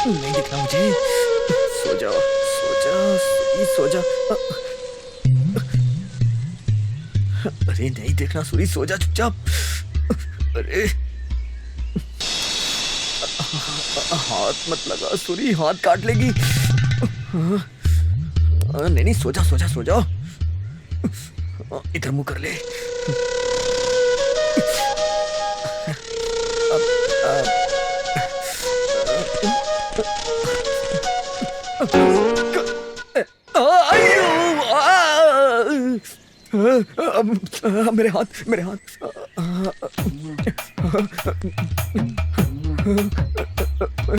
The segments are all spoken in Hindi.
नहीं दिखना मुझे। सो जा, सो जा, सो जा। अरे नहीं देखना सूरी, सो जा चुपचाप। अरे हाथ मत लगा सूरी, हाथ काट लेगी। नहीं नहीं, सो जा सो जा सो जा। इधर मुंह कर ले। मेरे हाथ, मेरे हाथ।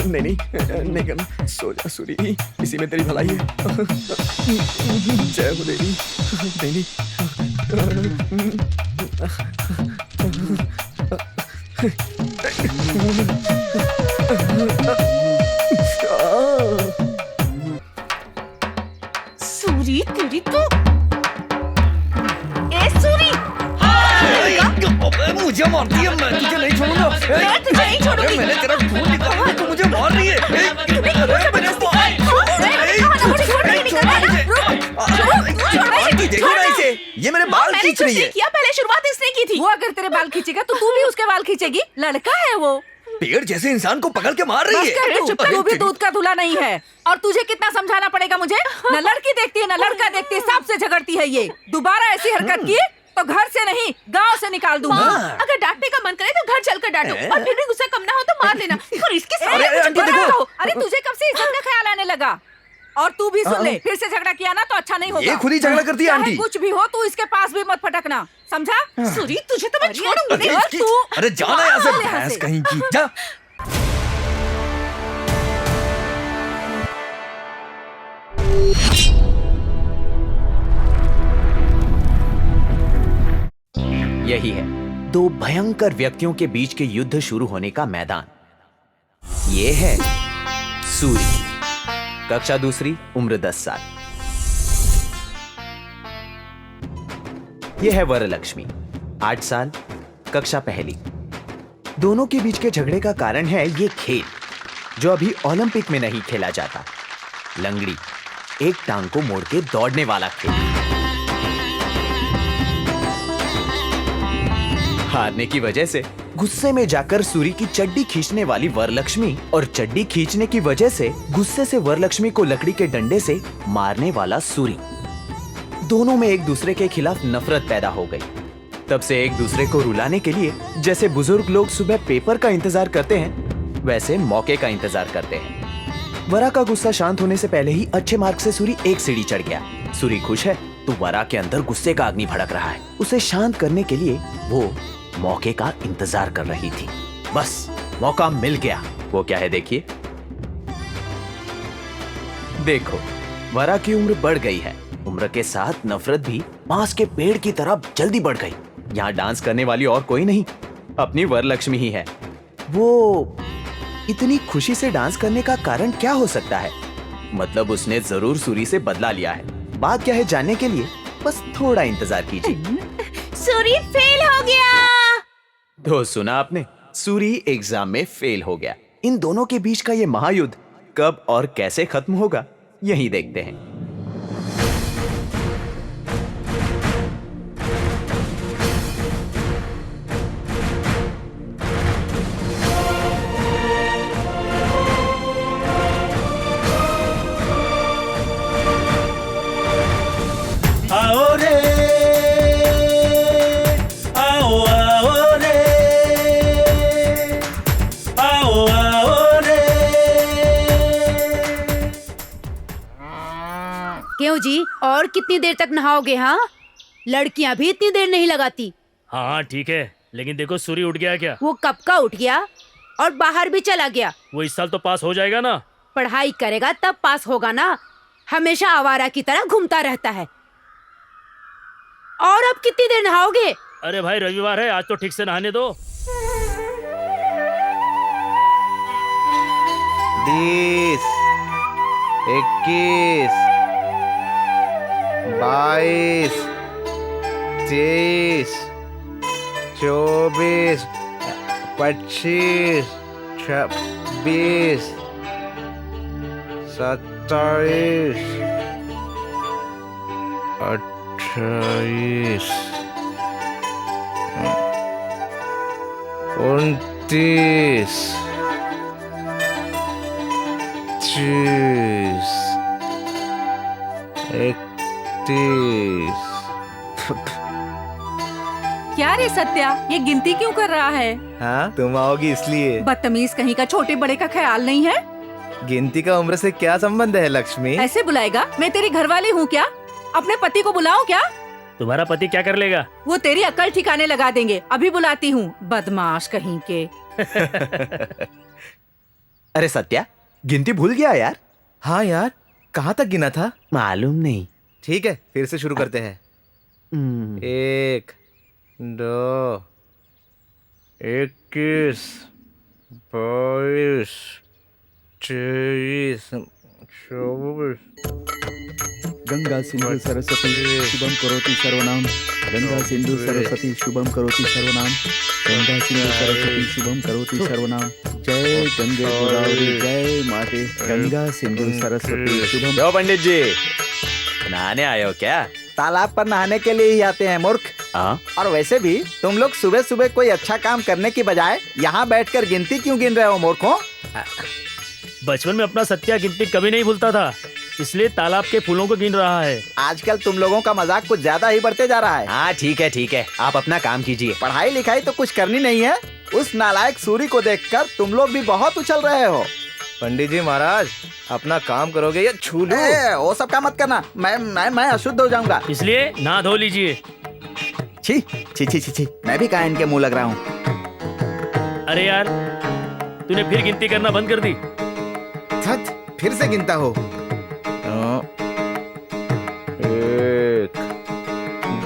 नहीं नहीं नहीं करना, सो जा सूरी, इसी में तेरी भलाई है। जय हो देवी। नहीं सूरी तेरी तो, ए सूरी मुझे मारती है, मैं तुझे नहीं छोड़ूंगा। मैं तुझे नहीं छोड़ूंगी। मैंने तेरा खून निकाला, तू मुझे मार रही है। देखो ना इसे, ये मेरे बाल खींच रही है। किया, पहले शुरुआत इसने की थी। वो अगर तेरे बाल खींचेगा तो तू भी उसके बाल खींचेगी। लड़का है वो, पेड़ जैसे इंसान को पकड़ के मार रही है। तू भी दूध का दूल्हा नहीं है। और तुझे कितना समझाना पड़ेगा मुझे? न लड़की देखती है न लड़का देखती है, सबसे झगड़ती है ये। दोबारा ऐसी हरकत की तो घर से नहीं गांव से निकाल दूंगा। अगर डांटने का मन करे तो घर चलकर डांटो, और फिर भी गुस्सा कम ना हो तो मार लेना। और इसके सामने आंटी देखो। अरे तुझे कब से इज्जत का ख्याल आने लगा? और तू भी सुन ले, फिर से झगड़ा किया ना तो अच्छा नहीं होगा। ये खुद ही झगड़ा करती है आंटी। कुछ भी हो तू इसके पास भी मत फटकना, समझा? सूरी तुझे तो मैं छोड़ूंगी नहीं। अरे, तू अरे जाना यहाँ से, भैंस कहीं की। जा। यही है दो भयंकर व्यक्तियों के बीच के युद्ध शुरू होने का मैदान। ये है सूरी, कक्षा दूसरी, उम्र 10 साल। यह है वरलक्ष्मी, 8 साल, कक्षा पहली। दोनों के बीच के झगड़े का कारण है ये खेल, जो अभी ओलंपिक में नहीं खेला जाता। लंगड़ी, एक टांग को मोड़ के दौड़ने वाला खेल। हारने की वजह से गुस्से में जाकर सूरी की चड्डी खींचने वाली वरलक्ष्मी, और चड्डी खींचने की वजह से गुस्से से वरलक्ष्मी को लकड़ी के डंडे से मारने वाला सूरी। दोनों में एक दूसरे के खिलाफ नफरत पैदा हो गई। तब से एक दूसरे को रुलाने के लिए जैसे बुजुर्ग लोग सुबह पेपर का इंतजार करते हैं, वैसे मौके का इंतजार करते हैं। वरा का गुस्सा शांत होने से पहले ही अच्छे मार्क से सूरी एक सीढ़ी चढ़ गया। सूरी खुश है तो वरा के अंदर गुस्से का अग्नि भड़क रहा है। उसे शांत करने के लिए वो मौके का इंतजार कर रही थी। बस मौका मिल गया। वो क्या है देखिए। देखो, वरा की उम्र बढ़ गई है। उम्र के साथ नफरत भी बांस के पेड़ की तरह जल्दी बढ़ गई। यहाँ डांस करने वाली और कोई नहीं, अपनी वरलक्ष्मी ही है। वो इतनी खुशी से डांस करने का कारण क्या हो सकता है? मतलब उसने जरूर सूरी से बदला लिया है। बात क्या है जानने के लिए बस थोड़ा इंतजार कीजिए। सूरी फेल हो गया। तो सुना आपने, सूरी एग्जाम में फेल हो गया। इन दोनों के बीच का ये महायुद्ध कब और कैसे खत्म होगा, यही देखते हैं। आओ रे, आओ आओ रे, आओ आओ रे। क्यों जी, और कितनी देर तक नहाओगे? हाँ, लड़कियां भी इतनी देर नहीं लगाती। हाँ हाँ ठीक है, लेकिन देखो सूरी उठ गया क्या? वो कब का उठ गया और बाहर भी चला गया। वो इस साल तो पास हो जाएगा ना। पढ़ाई करेगा तब पास होगा ना, हमेशा आवारा की तरह घूमता रहता है। और अब कितनी देर नहाओगे? अरे भाई रविवार है, आज तो ठीक से नहाने दो। दिस 21, 22, 23, 24, 25, 26, 27, 28, 29, 30, 31। क्या रे सत्या, ये गिनती क्यों कर रहा है? हाँ, तुम आओगी इसलिए। बदतमीज कहीं का, छोटे बड़े का ख्याल नहीं है। गिनती का उम्र से क्या संबंध है लक्ष्मी? ऐसे बुलाएगा? मैं तेरी घरवाली हूँ क्या? अपने पति को बुलाओ क्या? तुम्हारा पति क्या कर लेगा? वो तेरी अक्ल ठिकाने लगा देंगे। अभी बुलाती हूँ, बदमाश कहीं के। अरे सत्या, गिनती भूल गया यार। हाँ यार, कहाँ तक गिना था? मालूम नहीं। ठीक है, फिर से शुरू करते हैं। 1, 2, 21, 22, 23, 24। गंगा सिंधु सरस्वती शुभम करोति सर्वनाम। गंगा सिंधु सरस्वती शुभम करोति सर्वनाम। गंगा सिंधु सरस्वती शुभम करोति सर्वनाम। जय गंगे गोदावरी जय माते। गंगा सिंधु सरस्वती शुभम। क्यों पंडित जी, नहाने आए हो क्या? तालाब पर नहाने के लिए ही आते हैं मूर्ख। हाँ? और वैसे भी तुम लोग सुबह सुबह कोई अच्छा काम करने की बजाय यहाँ बैठकर गिनती क्यों गिन रहे हो मूर्खों? बचपन में अपना सत्या गिनती कभी नहीं भूलता था, इसलिए तालाब के फूलों को गिन रहा है। आजकल तुम लोगों का मजाक कुछ ज्यादा ही बढ़ते जा रहा है। हाँ ठीक है, आप अपना काम कीजिए। पढ़ाई लिखाई तो कुछ करनी नहीं है। उस नालायक सूरी को देखकर तुम लोग भी बहुत उछल रहे हो। पंडित जी महाराज, अपना काम करोगे या छू लूं? वो सब काम मत करना, मैं अशुद्ध हो जाऊंगा। इसलिए नहा धो लीजिए। छी छी छी छी छी, मैं भी कायन के मुंह लग रहा हूँ। अरे यार, तूने फिर गिनती करना बंद कर दी। थत, फिर से गिनता हो। 1,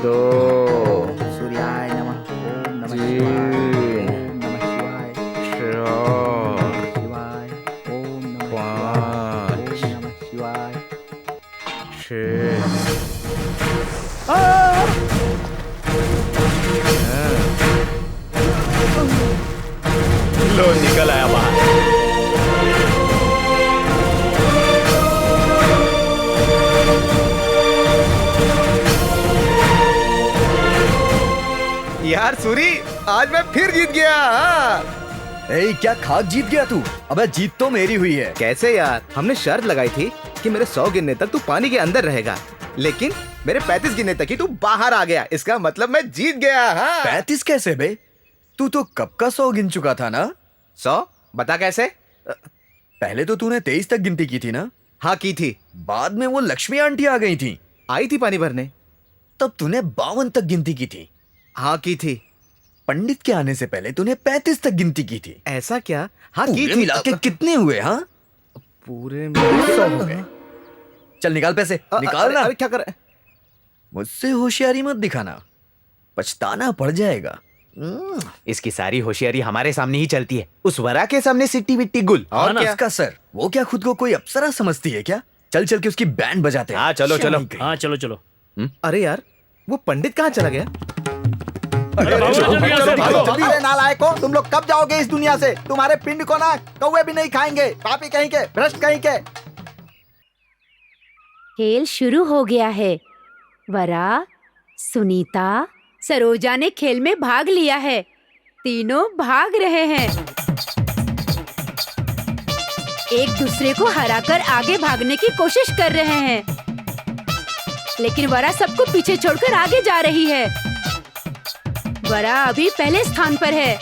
2, सूर्याय नमः। ओम नमः 3, शिवाय। ओम नमः शिवाय। 4, शिवाय। ओम नमः 5, शिवाय। ओम नमः शिवाय। 6। लो निकल आया बाहर। यार सूरी, आज मैं फिर जीत गया। हाँ। क्या खाक जीत गया तू? अबे जीत तो मेरी हुई है। कैसे यार? हमने शर्त लगाई थी कि मेरे 100 गिनने तक तू पानी के अंदर रहेगा, लेकिन मेरे 35 गिनने तक ही तू बाहर आ गया। इसका मतलब मैं जीत गया। हाँ। 35 कैसे बे? तू तो कब का 100 गिन चुका था ना? 100? बता कैसे? पहले तो तूने 23 तक गिनती की थी ना? हाँ की थी। बाद में वो लक्ष्मी आंटी आ गई थी। आई थी पानी भरने। तब तूने 52 तक गिनती की थी। हाँ की थी। पंडित के आने से पहले तूने 35 तक गिनती की थी। ऐसा क्या? हाँ की पूरे थी। मिला के कितने हुए? हाँ, पूरे में 100 हो गए। चल निकाल पैसे, निकाल ना। अरे क्या कर? मुझसे होशियारी मत दिखाना, पछताना पड़ जाएगा। इसकी सारी होशियारी हमारे सामने ही चलती है, उस वरा के सामने सिट्टी बिट्टी गुल। और क्या? इसका सर, वो क्या खुद को कोई अप्सरा समझती है क्या? चल चल के उसकी बैंड बजाते हैं। हाँ चलो चलो। हाँ चलो चलो। अरे यार, वो पंडित कहाँ चला गया? अरे भागो, जल्दी यहाँ से भागो। अरे नालायकों, तुम लोग कब जाओगे इस दुनिया से? तुम्हारे पिंड को ना कौवे भी नहीं खाएंगे। पापी कहीं के, भ्रष्ट कहीं के। खेल शुरू हो गया है। वरा, सुनीता, सरोजा ने खेल में भाग लिया है। तीनों भाग रहे हैं। एक दूसरे को हराकर आगे भागने की कोशिश कर रहे हैं, लेकिन वरा सबको पीछे छोड़कर आगे जा रही है। वरा अभी पहले स्थान पर है।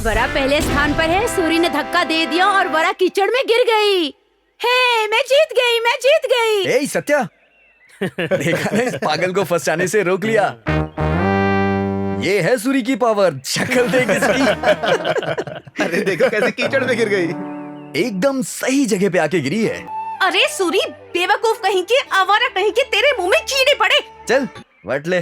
वरा पहले स्थान पर है। सूरी ने धक्का दे दिया और वरा कीचड़ में गिर गई। हे, मैं जीत गई, मैं जीत गई। ए सत्या, देखा ना, इस पागल को फंसाने से रोक लिया। ये है सूरी की पावर। शक्ल देख इसकी। अरे देखो कैसे कीचड़ में गिर गई। एकदम सही जगह पे आके गिरी है। अरे सूरी, बेवकूफ कहीं के, आवारा कहीं के, तेरे मुंह में कीड़े पड़े। चल वट ले।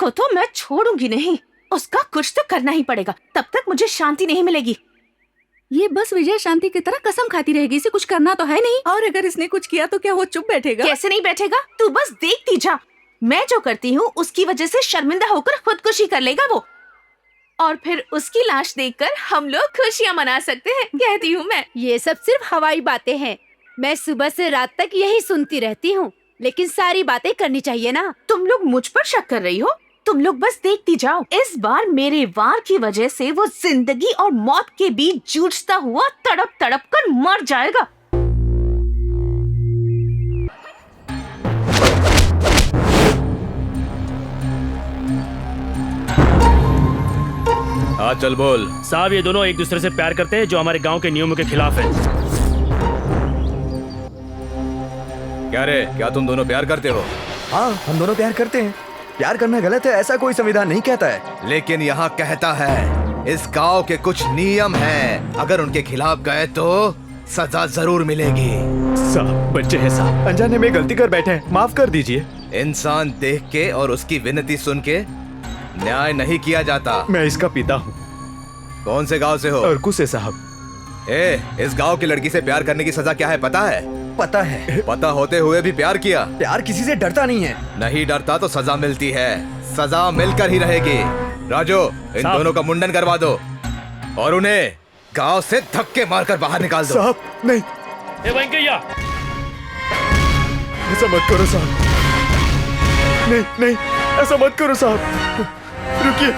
उसको तो मैं छोड़ूंगी नहीं। उसका कुछ तो करना ही पड़ेगा, तब तक मुझे शांति नहीं मिलेगी। ये बस विजय शांति की तरह कसम खाती रहेगी, इसे कुछ करना तो है नहीं। और अगर इसने कुछ किया तो क्या वो चुप बैठेगा? कैसे नहीं बैठेगा? तू बस देखती जा। मैं जो करती हूँ उसकी वजह से शर्मिंदा होकर खुदकुशी कर लेगा वो, और फिर उसकी लाश देखकर हम लोग खुशियाँ मना सकते हैं, कहती हूँ मैं। ये सब सिर्फ हवाई बातें हैं। मैं सुबह से रात तक यही सुनती रहती हूँ, लेकिन सारी बातें करनी चाहिए ना। तुम लोग मुझ पर शक कर रही हो? तुम लोग बस देखती जाओ। इस बार मेरे वार की वजह से वो जिंदगी और मौत के बीच जूझता हुआ तड़प तड़प कर मर जाएगा। हाँ चल बोल। साहब ये दोनों एक दूसरे से प्यार करते हैं, जो हमारे गांव के नियमों के खिलाफ है। क्या रे, क्या तुम दोनों प्यार करते हो? हाँ, हम दोनों प्यार करते हैं। प्यार करना गलत है ऐसा कोई संविधान नहीं कहता है। लेकिन यहाँ कहता है इस गांव के कुछ नियम हैं, अगर उनके खिलाफ गए तो सजा जरूर मिलेगी। साहब बच्चे हैं साहब, अनजाने में गलती कर बैठे हैं, माफ कर दीजिए। इंसान देख के और उसकी विनती सुन के न्याय नहीं किया जाता। मैं इसका पिता हूँ। कौन से गांव से हो? अर्कू से साहब। इस गांव की लड़की से प्यार करने की सजा क्या है पता है? पता है। पता होते हुए भी प्यार किया? प्यार किसी से डरता नहीं है। नहीं डरता तो सजा मिलती है, सजा मिलकर ही रहेगी। राजू, इन साहब। दोनों का मुंडन करवा दो और उन्हें गांव से धक्के मारकर बाहर निकाल दो। साहब नहीं, ए वेंकैया, ऐसा मत करो साहब। नहीं नहीं, ऐसा मत करो साहब। रुकिए,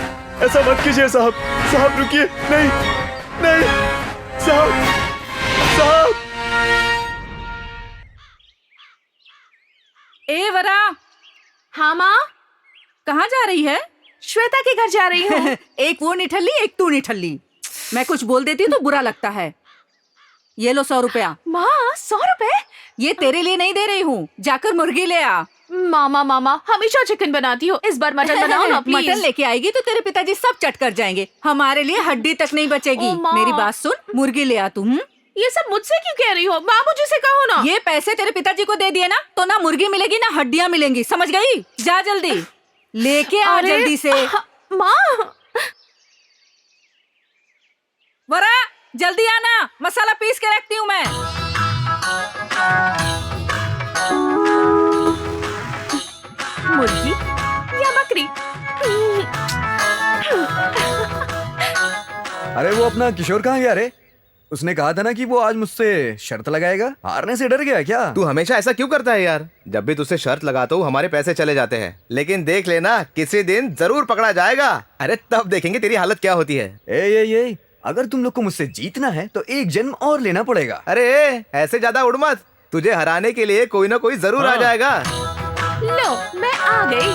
ऐसा मत कीजिए साहब। साहब रुकिए, नहीं नहीं साहब, साहब। ए वरा, हाँ माँ, कहाँ जा रही है? श्वेता के घर जा रही हूँ। एक वो निठल्ली, एक तू निठल्ली। मैं कुछ बोल देती हूँ तो बुरा लगता है। ये लो 100 रुपया। माँ 100 रुपए? ये तेरे लिए नहीं दे रही हूँ, जाकर मुर्गी ले आ। मामा हमेशा चिकन बनाती हो, इस बार मटन बनाओ ना प्लीज। मटन लेके आएगी तो तेरे पिताजी सब चट कर जाएंगे, हमारे लिए हड्डी तक नहीं बचेगी। ओ माँ। मेरी बात सुन, मुर्गी ले आ तुम। ये सब मुझसे क्यों कह रही हो? बाबूजी से कहो ना। ये पैसे तेरे पिताजी को दे दिए ना, तो ना मुर्गी मिलेगी ना हड्डियाँ मिलेंगी, समझ गई? जा जल्दी लेके आ, अरे, जल्दी से। माँ, वरा जल्दी आना, मसाला पीस के रखती हूँ मैं। मुर्गी या बकरी? अरे वो अपना किशोर कहाँ गया रे? उसने कहा था ना कि वो आज मुझसे शर्त लगाएगा। हारने से डर गया क्या? तू हमेशा ऐसा क्यों करता है यार? जब भी तुझसे शर्त लगाता हूँ हमारे पैसे चले जाते हैं, लेकिन देख लेना किसी दिन जरूर पकड़ा जाएगा। अरे तब देखेंगे तेरी हालत क्या होती है। ए, अगर तुम लोग को मुझसे जीतना है तो एक जन्म और लेना पड़ेगा। अरे ऐसे ज्यादा उड़ मत, तुझे हराने के लिए कोई ना कोई जरूर आ जाएगा। लो मैं आ गई।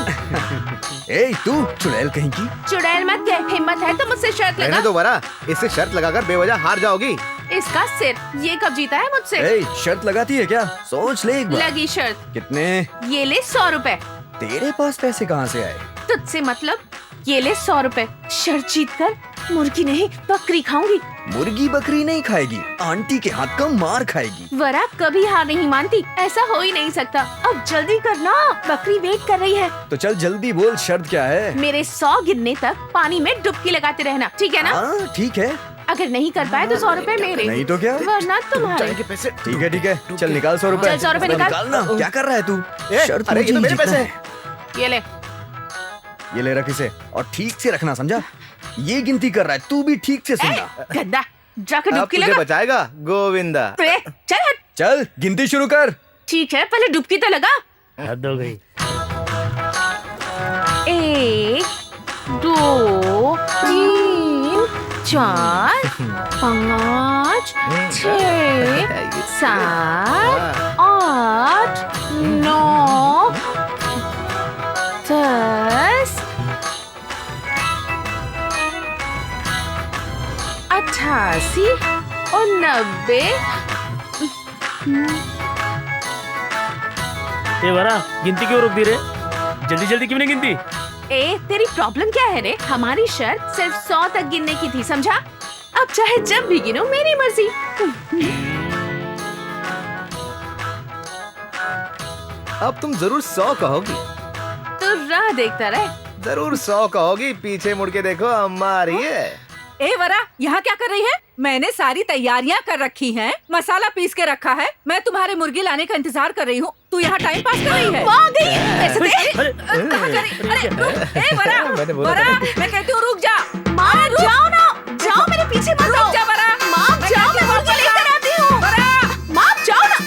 ए तू चुड़ैल कहीं की। चुड़ैल मत कह, हिम्मत है तो मुझसे शर्त रहने लगा। दो वरा, इससे शर्त लगाकर बेवजह हार जाओगी। इसका सिर, ये कब जीता है मुझसे? ए शर्त लगाती है क्या? सोच ले एक बार। लगी शर्त। कितने? ये ले 100 रुपए। तेरे पास पैसे कहाँ से आए? तुझसे मतलब? ये ले 100 रुपए। शर्त जीत कर मुर्गी नहीं बकरी खाऊंगी। मुर्गी बकरी नहीं खाएगी, आंटी के हाथ का मार खाएगी। वरा कभी हार नहीं मानती, ऐसा हो ही नहीं सकता। अब जल्दी करना, बकरी वेट कर रही है। तो चल जल्दी बोल, शर्त क्या है? मेरे 100 गिनने तक पानी में डुबकी लगाते रहना, ठीक है ना? हाँ ठीक है। अगर नहीं कर पाए तो 100 रुपए मेरे, नहीं तो क्या? वरना तुम्हारे। ठीक है, चल निकाल 100 रुपए। चल 100 रुपए निकाल। निकालना। क्या कर रहा है तू? शर्त अरे ये तो मुझे मेरे जीतना पैसे है। हैं। ये ले। ये ले रख इसे और ठीक से रखना, समझा? ये गिनती कर रहा है, तू भी ठीक से सुनना। गंदा, जाकर अब डुबकी तुझे लगा। बचाएगा गोविंदा। चल हट। चल गिनती शुरू कर। ठीक है, पहले डुबकी तो लगा। हद हो गई। 1 2 3 4 5 6 7 8 9 10 88 और 90। ए वरा, गिनती क्यों रोक दी रे? जल्दी जल्दी क्यों नहीं गिनती? ए तेरी प्रॉब्लम क्या है रे? हमारी शर्त सिर्फ 100 तक गिनने की थी, समझा? अब चाहे जब भी गिनो, मेरी मर्जी। अब तुम जरूर 100 कहोगी। तो राह देखता रहे, जरूर 100 कहोगी, पीछे मुड़ के देखो अम्मा आ रही है। ए वरा, यहाँ क्या कर रही है? मैंने सारी तैयारियाँ कर रखी हैं, मसाला पीस के रखा है, मैं तुम्हारे मुर्गी लाने का इंतजार कर रही हूँ। तू यहाँ टाइम पास कर रही है? आ गई। पैसे दे। कहाँ जा रही? अरे रुक, ए वरा, मैंने बोला वरा, मैं कहती हूँ रुक जा। माँ जाओ ना, जाओ मेरे पीछे मत रुक आओ। जा वरा। माँ जाओ, मैं मुर्गी लेकर आती हूँ। माँ जाओ ना।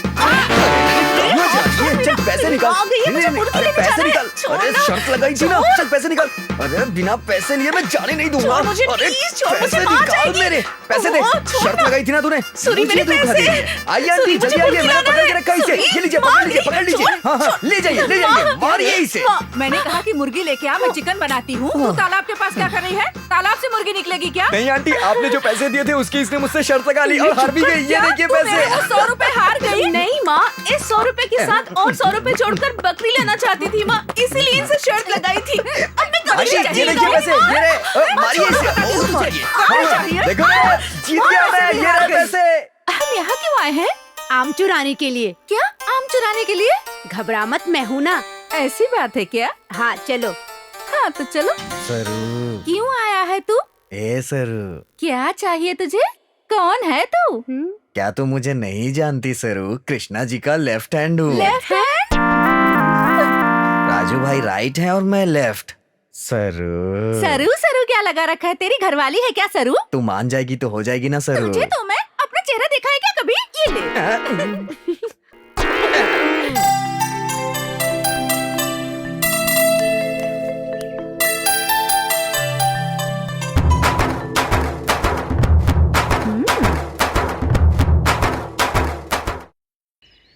चल पैसे निकाल। आ गई है, मुझे मुर्गी अरे लेने पैसे जाना है। निकाल। छोड़ अरे ना। शर्त लगाई थी ना, चल पैसे निकाल। अरे बिना पैसे लिए मैं जाने नहीं दूंगा। छोड़ मुझे, अरे प्लीज, छोड़ मुझे, पैसे माँ निकाल जाएगी। मेरे। पैसे दे। ओह, छोड़ शर्त ना। लगाई थी ना तूने। सूरी, मेरे मुझे धोखा पैसे। दे दिया। आइए आंटी, सूरी, मुझे जल्दी आइए, मुर्गी मैंने लाना पकड़ है। के रखा है इसे। सूरी, ये लीजिए, माँ पकड़ लीजिए, नहीं, पकड़ लीजिए। छोड़, हाँ हाँ, ले जाइए, ले जाइए, मारिए इसे। मैंने कहा कि मुर्गी लेके आ, मैं चिकन बनाती हूँ। तू तालाब के पास क्या कर रही है? तालाब से मुर्गी निकलेगी क्या? नहीं आंटी, आपने जो पैसे दिए थे उसकी इसने मुझसे शर्त लगा ली और हार भी गई। ये क्या? देखिए तू मेरे पैसे। वो 100 रुपए हार गई? नहीं माँ, इस 100 रुपए के साथ और 100 रुपए जोड़कर बकरी लेना चाहती थी माँ, इसीलिए इनसे शर्त लगाई थी। अब मैं कभी आंटी, नहीं ये देखिए पैसे, ये रहे। मारिए इसे, बहुत मारिए। हाँ, देखो मैं जीत गया मैं, ये रहे पैसे। हम यहाँ क्यों आए हैं? आम चुराने के लिए। क्या? आम चुराने के लिए? घबरा मत, मैं हूँ ना। ऐसी बात है क्या? हाँ चलो। हाँ तो चलो। सरू, क्यों आया है तू? ए सरू, क्या चाहिए तुझे? कौन है तू? क्या तू मुझे नहीं जानती सरू? कृष्णा जी का लेफ्ट हैंड हूँ। Left hand? राजू भाई राइट है और मैं लेफ्ट। सरू, सरू सरू क्या लगा रखा है? तेरी घरवाली है क्या सरू? तू मान जाएगी तो हो जाएगी ना सरू। तुझे तो मैं अपना चेहरा देखा है क्या कभी? ये ले।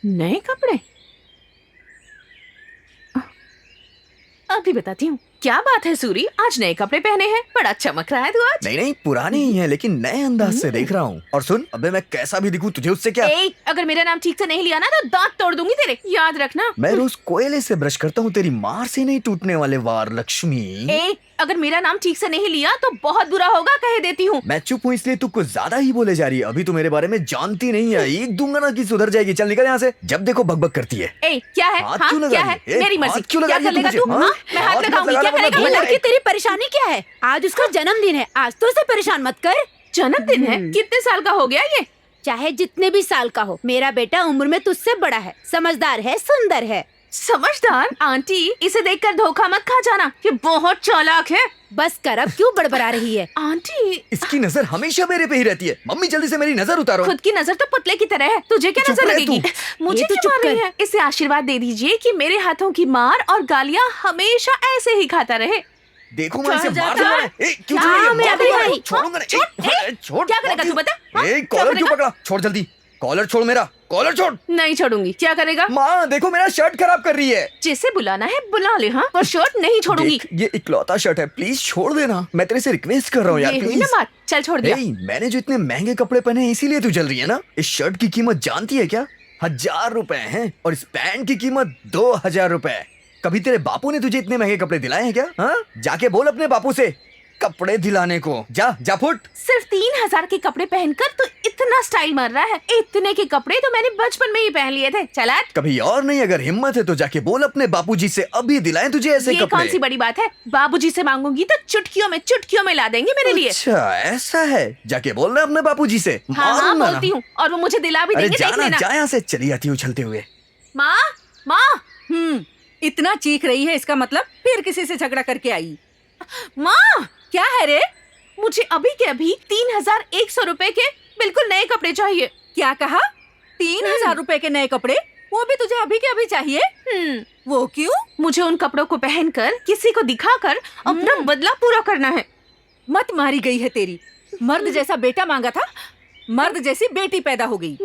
नए कपड़े? अभी बताती हूँ। क्या बात है सूरी, आज नए कपड़े पहने हैं, बड़ा चमक रहा है तू आज। नहीं नहीं, पुराने ही हैं लेकिन नए अंदाज से देख रहा हूँ। और सुन, अबे मैं कैसा भी दिखूं तुझे उससे क्या? ए, अगर मेरा नाम ठीक से नहीं लिया ना तो दांत तोड़ दूंगी तेरे, याद रखना। मैं रोज कोयले से ब्रश करता हूँ, तेरी मार से नहीं टूटने वाले वार लक्ष्मी। ए, अगर मेरा नाम ठीक से नहीं लिया तो बहुत बुरा होगा, कह देती हूँ। मैं चुप हूँ इसलिए तू कुछ ज्यादा ही बोले जा रही है। अभी तू मेरे बारे में जानती नहीं है, एक दूंगा ना कि सुधर जाएगी। चल निकल यहाँ से, जब देखो बकबक करती है। ए, क्या है? हाथ हाँ, क्यों लगा क्या रही है? है? मेरी हाथ मर्जी। क्यों लगा क्या रही है कर लेगा तू तू? मुझे? हाँ, हाँ? मैं हाथ हाथ मत लगाऊंगी, क्या लगाना, करेगा? वरना लड़की तेरी परेशानी क्या है? आज उसका जन्मदिन है, आज तो उसे परेशान मत कर। जन्मदिन है? कितने साल का हो गया ये? चाहे जितने भी साल का हो, मेरा बेटा उम्र में तुझसे बड़ा है, समझदार है, सुंदर है। समझदार? आंटी, इसे देखकर धोखा मत खा जाना, ये बहुत चालाक है। बस कर, अब क्यों बड़बड़ा रही है? आंटी, इसकी नजर हमेशा मेरे पे ही रहती है। मम्मी जल्दी से मेरी नजर उतारो। खुद की नजर तो पुतले की तरह है, तुझे क्या चुप नजर रह लगेगी? मुझे ये तो क्यों चुप मार रही कर। है? इसे आशीर्वाद दे दीजिए कि मेरे हाथों की मार और गालियाँ हमेशा ऐसे ही खाता रहे। देखो मैं इसे चल मार जा, दूंगा। जा। ए, क्यों हाँ, छोड़ रही है? मैं मार अभी दूंगा। आई। छोड़ूंगा नहीं। ए, छोड़। क्या करेगा तू बता? हाँ? ए, क्या कॉलर क्यों करेगा? पकड़ा? छोड़ जल्दी, कॉलर छोड़ मेरा, कॉलर छोड़। नहीं छोड़ूंगी। क्या करेगा? माँ देखो मेरा शर्ट खराब कर रही है। जिसे बुलाना है बुला ले, हाँ, पर शर्ट नहीं छोड़ूंगी। देख, ये इकलौता शर्ट है, प्लीज छोड़ देना। मैं तेरे से रिक्वेस्ट कर रहा हूँ यार, ये हुई प्लीज। ना बात, चल छोड़ दिया। मैंने जो इतने महंगे कपड़े पहने हैं इसीलिए तू जल रही है ना? इस शर्ट की कीमत जानती है क्या? 1000 रुपए हैं और इस पैंट की कीमत 2000 रुपए। कभी तेरे बापू ने तुझे इतने महंगे कपड़े दिलाए हैं क्या? हाँ, जाके बोल अपने बापू से कपड़े दिलाने को। जा जा फुट। सिर्फ 3000 के कपड़े पहनकर तो इतना स्टाइल मार रहा है। इतने के कपड़े तो मैंने बचपन में ही पहन लिए थे। चला, कभी और नहीं, अगर हिम्मत है तो जाके बोल अपने बापूजी से अभी दिलाएं तुझे ऐसे ये कपड़े। कौन सी बड़ी बात है? बाबूजी से मांगूंगी तो चुटकियों में ला देंगे मेरे लिए। अच्छा ऐसा है, जाके बोल रहे अपने बापूजी से। हाँ हाँ मारूंगा ना। बोलती हूँ, और वो मुझे दिला भी अरे देंगे, देख जाना, लेना। जा यहाँ से, चली आती हूँ उछलते हुए। माँ, माँ, इतना चीख रही है, इसका मतलब फिर किसी से झगड़ा करके आई। माँ, क्या है रे? मुझे अभी के अभी 3100 रुपए के बिल्कुल नए कपड़े चाहिए। क्या कहा? 3000 रुपए के नए कपड़े? वो भी तुझे अभी के अभी चाहिए? वो क्यों? मुझे उन कपड़ों को पहनकर किसी को दिखाकर अपना बदला पूरा करना है। मत मारी गई है तेरी। मर्द जैसा बेटा मांगा था, मर्द जैसी बेटी पैदा हो गई।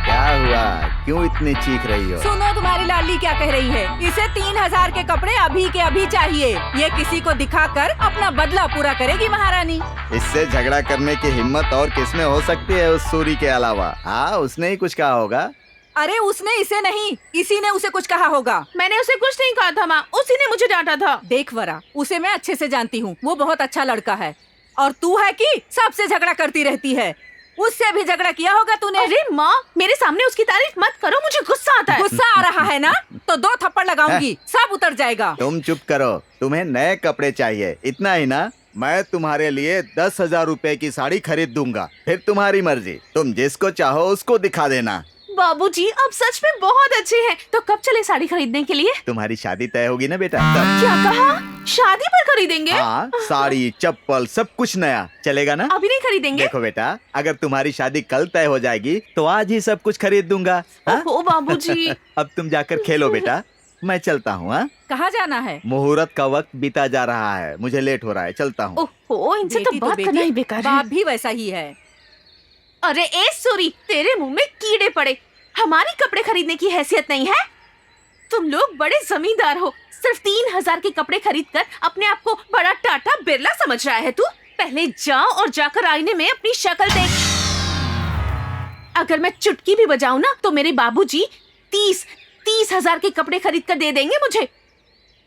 क्या हुआ, क्यों इतनी चीख रही हो? सुनो तुम्हारी लाली क्या कह रही है। इसे 3000 के कपड़े अभी के अभी चाहिए। ये किसी को दिखाकर अपना बदला पूरा करेगी महारानी। इससे झगड़ा करने की हिम्मत और किसमें हो सकती है उस सूरी के अलावा? हाँ, उसने ही कुछ कहा होगा। अरे उसने इसे नहीं, इसी ने उसे कुछ कहा होगा। मैंने उसे कुछ नहीं कहा था माँ, उसी ने मुझे डांटा था। देख वरा, उसे मैं अच्छे से जानती हूँ, वो बहुत अच्छा लड़का है। और तू है कि सबसे झगड़ा करती रहती है। उससे भी झगड़ा किया होगा तूने। अरे माँ, मेरे सामने उसकी तारीफ मत करो, मुझे गुस्सा आता है। गुस्सा आ रहा है ना, तो 2 थप्पड़ लगाऊंगी, सब उतर जाएगा। तुम चुप करो, तुम्हें नए कपड़े चाहिए, इतना ही ना। मैं तुम्हारे लिए 10,000 रुपए की साड़ी खरीद दूंगा, फिर तुम्हारी मर्जी, तुम जिसको चाहो उसको दिखा देना। बाबूजी, आप सच में बहुत अच्छे हैं। तो कब चले साड़ी खरीदने के लिए? तुम्हारी शादी तय होगी ना बेटा, तब। क्या कहा? शादी पर खरीदेंगे? हाँ, साड़ी चप्पल सब कुछ नया चलेगा ना। अभी नहीं खरीदेंगे? देखो बेटा, अगर तुम्हारी शादी कल तय हो जाएगी तो आज ही सब कुछ खरीद दूंगा। हाँ? ओहो बाबूजी। अब तुम जाकर खेलो बेटा, मैं चलता हूँ। हाँ, कहाँ जाना है? मुहूर्त का वक्त बीता जा रहा है, मुझे लेट हो रहा है, चलता हूँ। ओहो, इनसे तो बेटी बात बेटी, करना ही बेकार है। बाप भी वैसा ही है। अरे ए सूरी, तेरे मुंह में कीड़े पड़े। हमारी कपड़े खरीदने की हैसियत नहीं है। तुम लोग बड़े जमींदार हो, सिर्फ 3,000 के कपड़े खरीद कर अपने आप को बड़ा टाटा बिरला समझ रहा है तू। पहले जा और जाकर आईने में अपनी शक्ल देख। अगर मैं चुटकी भी बजाऊं ना तो मेरे बाबूजी 30,000 के कपड़े खरीद कर दे देंगे मुझे।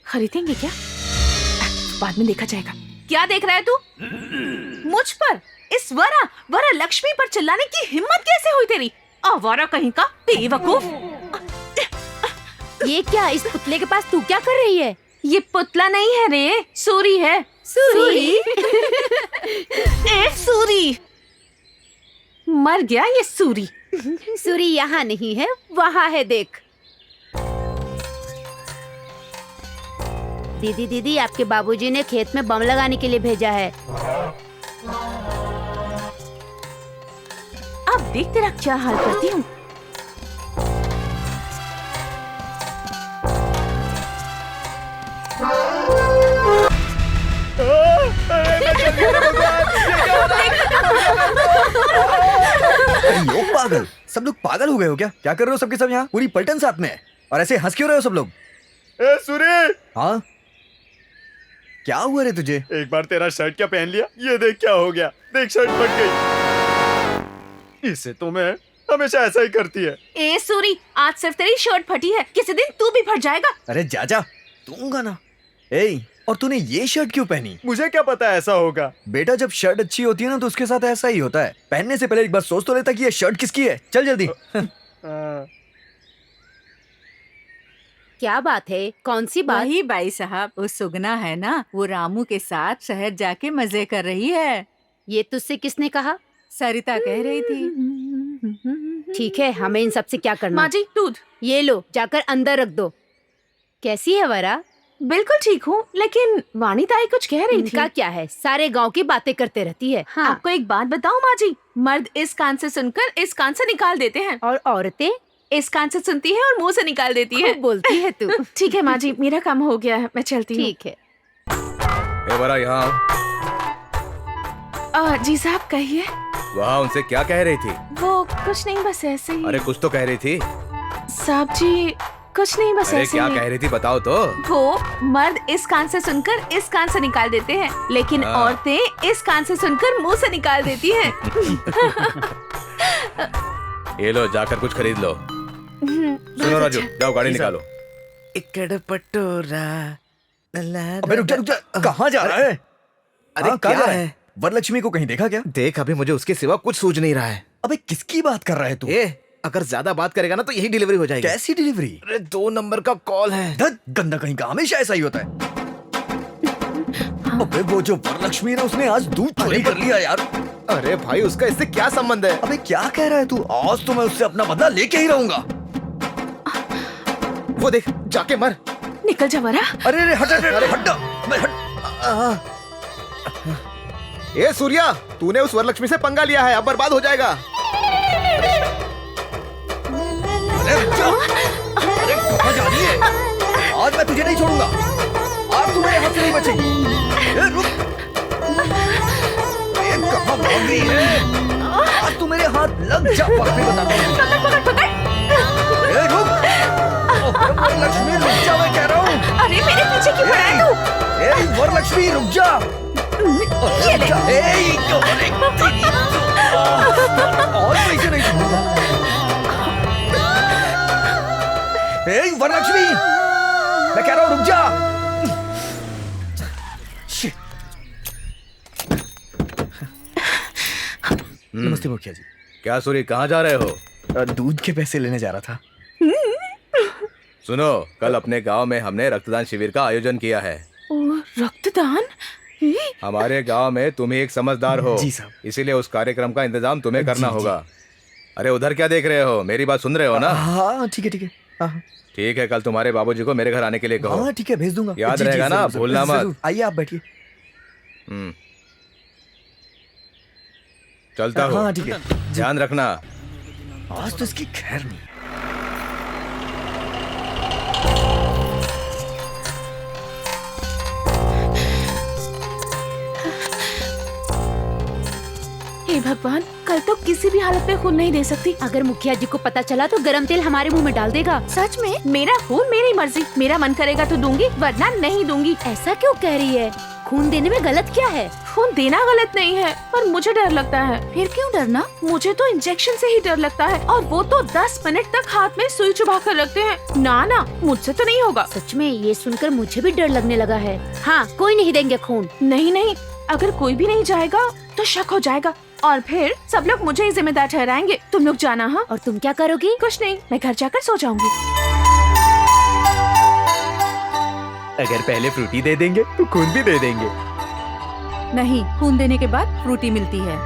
खरीदेंगे क्या? बाद में देखा जाएगा। क्या देख रहा है तू? मुझ पर, इस वरा लक्ष्मी पर चिल्लाने की हिम्मत कैसे हुई तेरी? आवारा कहीं का बेवकूफ। ये क्या, इस पुतले के पास तू क्या कर रही है? ये पुतला नहीं है रे, सूरी है। सूरी? ए सूरी, मर गया ये सूरी। सूरी यहाँ नहीं है, वहाँ है, देख। दीदी, आपके बाबूजी ने खेत में बम लगाने के लिए भेजा है। अब देख तेरा क्या हाल करती हूँ। लोग पागल, सब लोग पागल हो गए हो क्या? क्या कर रहे हो सबके सब यहाँ? पूरी पलटन साथ में है और ऐसे हंस क्यों रहे हो सब लोग? ए सूरी, हाँ, क्या हुआ रे तुझे? एक बार तेरा शर्ट क्या पहन लिया, ये देख क्या हो गया। देख शर्ट फट गई। इससे तो मैं हमेशा ऐसा ही करती है। ए सूरी, आज सिर्फ तेरी शर्ट फटी है, किसी दिन तू भी फट जाएगा। अरे जा दूंगा ना। ए, और तूने ये शर्ट क्यों पहनी? मुझे क्या पता ऐसा होगा। बेटा, जब शर्ट अच्छी होती है ना तो उसके साथ ऐसा ही होता है। पहनने से पहले एक बार सोच तो लेता कि ये शर्ट किसकी है। चल जल्दी। क्या बात है? कौन सी बात? वही बाई साहब, वो सुगना है ना, वो रामू के साथ शहर जाके मजे कर रही है। ये तुझसे किसने कहा? सरिता कह रही थी। ठीक है, हमें इन सब से क्या करना? माँ जी, दूध। ये लो, जाकर अंदर रख दो। कैसी है वरा? बिल्कुल ठीक हूँ, लेकिन वाणी ताई कुछ कह रही थी। इनका क्या है, सारे गांव की बातें करते रहती है। हाँ। आपको एक बात बताऊं माँ जी, मर्द इस कान से सुनकर इस कान से निकाल देते हैं, और औरतें इस कान से सुनती है और मुंह से निकाल देती है। खूब बोलती है तू। ठीक है माँ जी, मेरा काम हो गया है, मैं चलती हूँ। ठीक है। ए बड़ा यहाँ, जी साहब कहिए। वहाँ उनसे क्या कह रही थी? वो कुछ नहीं, बस ऐसे ही। अरे कुछ तो कह रही थी। साहब जी कुछ नहीं, बस अरे ऐसे क्या ही। कह रही थी, बताओ तो। वो मर्द इस कान से सुनकर इस कान से निकाल देते हैं, लेकिन हाँ। औरतें इस कान से सुनकर मुंह से निकाल देती हैं। ये लो, जाकर कुछ खरीद लो। सुनो राजू, जाओ गाड़ी निकालो। इकड़ पटोरा। अबे रुक जा, कहाँ जा रहा है? अरे हाँ, कहाँ क्या जा रहा है? वरलक्ष्मी को कहीं देखा क्या? देख, अभी मुझे उसके सिवा कुछ सूझ नहीं रहा है। अबे किसकी बात कर रहा है तू? अगर ज्यादा बात करेगा ना तो यही डिलीवरी हो जाएगी। कैसी डिलीवरी? अरे 2 नंबर का कॉल है। धत, गंदा कहीं का, हमेशा ऐसा ही होता है। अबे वो जो वरलक्ष्मी है ना, उसने आज दूध चोरी कर लिया यार। अरे भाई, उसका इससे क्या संबंध है? अबे क्या कह रहा है तू? आज तो मैं उससे अपना बदला लेके ही रहूंगा। वो देख, जाके मर। निकल जा वरा। अरे हट हट हट, अबे हट। ए सूर्या, तूने उस वरलक्ष्मी से पंगा लिया है, अब बर्बाद हो जाएगा। अरे रुक जा। अरे कहाँ जा रही है? आज मैं तुझे नहीं छोड़ूंगा। आज तू मेरे हाथ से नहीं बचेगी। ए रुक। ए कहाँ भाग रही है? आज तू मेरे हाथ लग जा, पकड़ बताता हूँ। ए रुक। वरलक्ष्मी रुक जा, मैं कह रहा हूँ। अरे मेरे पीछे क्यों पड़ा है तू? ए वरलक्ष्मी रुक जा। ये ले। और पैसे नहीं छोड़ूंगा। ए वरलक्ष्मी, मैं कह रहा हूँ रुक जा। नमस्ते मुखिया जी। क्या सूरी, कहाँ जा रहे हो? दूध के पैसे लेने जा रहा था। सुनो, कल अपने गांव में हमने रक्तदान शिविर का आयोजन किया है। रक्तदान? हमारे गांव में तुम ही एक समझदार हो। जी साहब। इसीलिए उस कार्यक्रम का इंतजाम तुम्हें करना होगा। अरे उधर क्या देख रहे हो, मेरी बात सुन रहे हो ना? हाँ ठीक है ठीक है। हाँ ठीक है, कल तुम्हारे बाबूजी को मेरे घर आने के लिए कहो। हाँ ठीक है, भेज दूंगा। याद जी, जी, रहेगा ना, जरूर, जरूर, भूलना मत। जरूर। आइए आप बैठिए। चलता हूँ। हाँ ठीक है। ध्यान रखना। आज तो इसकी खैर नहीं। हे भगवान, कल तो किसी भी हालत में खून नहीं दे सकती। अगर मुखिया जी को पता चला तो गरम तेल हमारे मुंह में डाल देगा। सच में? मेरा खून मेरी मर्जी, मेरा मन करेगा तो दूंगी वरना नहीं दूंगी। ऐसा क्यों कह रही है? खून देने में गलत क्या है? खून देना गलत नहीं है, पर मुझे डर लगता है। फिर क्यों डरना? मुझे तो इंजेक्शन से ही डर लगता है, और वो तो 10 मिनट तक हाथ में सुई चुभा कर रखते हैं। ना मुझसे तो नहीं होगा। सच में ये सुनकर मुझे भी डर लगने लगा है। हाँ, कोई नहीं देंगे खून। नहीं, अगर कोई भी नहीं जाएगा तो शक हो जाएगा और फिर सब लोग मुझे ही जिम्मेदार ठहराएंगे। तुम लोग जाना। हाँ। और तुम क्या करोगी? कुछ नहीं, मैं घर जाकर सो जाऊंगी। अगर पहले फ्रूटी दे देंगे तो खून भी दे देंगे। नहीं, खून देने के बाद फ्रूटी मिलती है।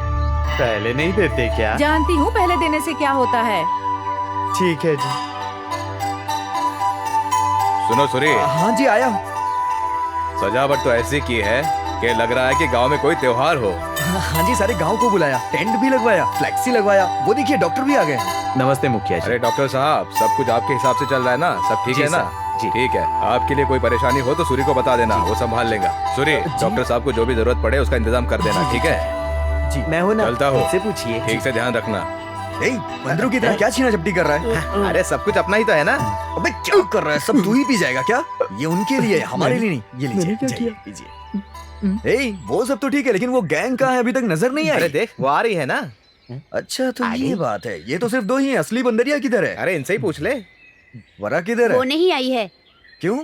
पहले नहीं देते क्या? जानती हूँ पहले देने से क्या होता है। ठीक है जी। सुनो सूरी, हाँ जी आया। सजावट तो ऐसी की है कि लग रहा है कि गांव में कोई त्योहार हो। हाँ जी, सारे गांव को बुलाया, टेंट भी लगवाया, फ्लेक्सी लगवाया। वो देखिए डॉक्टर भी आ गए। नमस्ते मुखिया जी। अरे डॉक्टर साहब, सब कुछ आपके हिसाब से चल रहा है ना? सब ठीक जी है ना? साहब, जी। ठीक है, आपके लिए कोई परेशानी हो तो सूरी को बता देना, वो संभाल लेगा। सूरी, डॉक्टर साहब को जो भी जरूरत पड़े उसका इंतजाम कर देना, ठीक है? जी मैं हूँ ना, चलता हूँ। मुझसे पूछिए। ठीक से ध्यान रखना। बंदरों की तरह क्या छीना झपटी कर रहा है? अरे सब कुछ अपना ही तो है ना। अबे क्या कर रहा है? सब तू ही पी जाएगा क्या? ये उनके लिए है, हमारे लिए नहीं। ये लीजिए, क्या जाइए, लीजिए। वो सब तो ठीक है, लेकिन वो गैंग कहाँ है? अभी तक नजर नहीं अरे आई। देख, वो आ रही है ना। अच्छा तो ये बात है। ये तो सिर्फ दो ही हैं। असली बंदरिया किधर है? अरे इनसे ही पूछ ले। वरा किधर वो है? नहीं आई है। क्यों?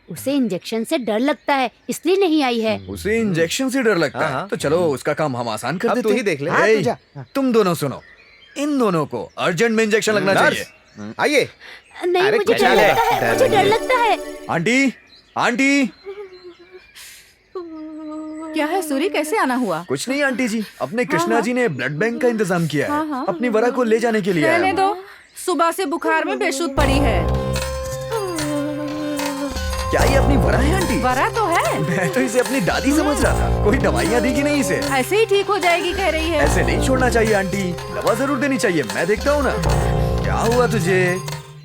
उसे इंजेक्शन से डर लगता है, इसलिए नहीं आई है। उसे इंजेक्शन से डर लगता है। तो चलो उसका काम हम आसान कर अब देते तू ही हैं। देख ले। ए, तुम दोनों सुनो, इन दोनों को अर्जेंट में इंजेक्शन लगना चाहिए। आइए। नहीं, अरे मुझे कुछ डर नहीं लगता है, है, डर मुझे नहीं डर है। लगता है। Aunty, aunty. क्या है सूरी, कैसे आना हुआ? कुछ नहीं आंटी जी, अपने कृष्णा जी ने ब्लड बैंक का इंतजाम किया है। हाँ। अपनी वरा को ले जाने के लिए रहने आया। दो, सुबह से बुखार में बेसुध पड़ी है। क्या ये अपनी वरा है आंटी? वरा तो है। मैं तो इसे अपनी दादी समझ रहा था। कोई दवाइयाँ दी कि नहीं इसे? ऐसे ही ठीक हो जाएगी कह रही है। ऐसे नहीं छोड़ना चाहिए आंटी, दवा जरूर देनी चाहिए। मैं देखता हूँ ना। क्या हुआ तुझे?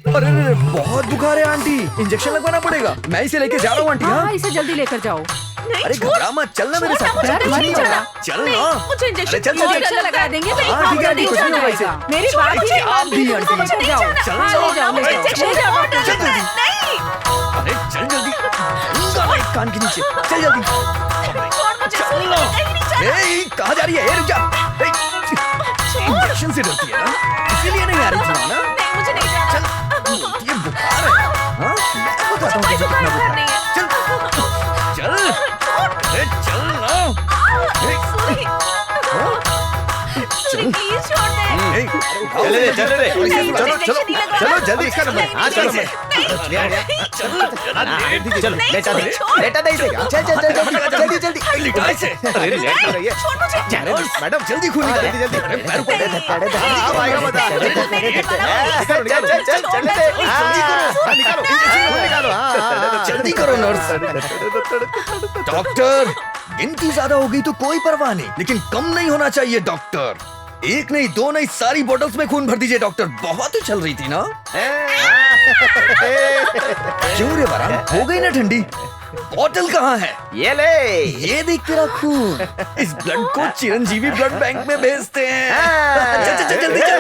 अरे बहुत बुखार है आंटी, इंजेक्शन लगवाना पड़ेगा। मैं इसे लेके जा रहा हूँ आंटी। हाँ, हाँ इसे जल्दी लेकर जाओ। अरे घबरा मत, चलना मेरे साथ। मुझे अरे कुछ मत नहीं जाना। चल नहीं, ना। मुझे इंजेक्शन अरे चल, बहुत चल, डर इंजेक्शन लगता लगा है। देंगे तो हाँ, ठीक है आंटी, नहीं कुछ नहीं होगा इसे। जाएगा। मेरी बात अरे ही आप भी आंटी, मुझे चल जाओ। चल हाँ, ले जाओ, ले मुझे जाओ। इंजेक्शन ले जाओ, बहुत डर चल लगता है। जल्दी। नहीं, अरे चल जल्दी। लूंगा मैं एक कान के नीचे। चल जल्दी। छोड़ मुझे, सूरी, मुझे कहीं नहीं जाना। ए, कहाँ जा रही है? रुक जा। इंजेक्शन से डरती है ना, इसीलिए नहीं आ रही थी ना। नहीं, मुझे नहीं जाना। चल, ये बुखार है। हाँ, मैं बताता हूँ कोई तुझे बुखार कितना बुखार बुखार नहीं है। है। चल, अरे चल ना। सूरी, सूरी, प्लीज छोड़ दे। चले दे, चले दे। नहीं, चलो, मुझे चलो, इंजेक्शन नहीं लगवाना। चलो जल्दी इसका नंबर। हाँ चलो। नहीं, चलो लेटा दे, लेटा दे इसे। चल चल चल जल्दी जल्दी। लिटा इसे। अरे लेट तो रही है। छोड़ मुझे। मैडम जल्दी खून निकालो। जल्दी जल्दी। अरे पैर ऊपर दे। हाँ, अब आएगा मजा। निकालो निकालो, चल चल चल दे। हाँ, निकालो खून निकालो। हाँ, जल्दी करो नर्स। डॉक्टर, गिनती ज्यादा हो गई तो कोई परवाह नहीं, लेकिन कम नहीं होना चाहिए डॉक्टर। एक नहीं, दो नहीं, सारी बोतल्स में खून भर दीजिए डॉक्टर। बहुत ही चल रही थी ना। क्यों रे वरा, हो गई ना ठंडी? बोतल कहाँ है? ये ले। ये देख तेरा खून। इस ब्लड को चिरंजीवी ब्लड बैंक में भेजते हैं। चल चल चल जल्दी चल।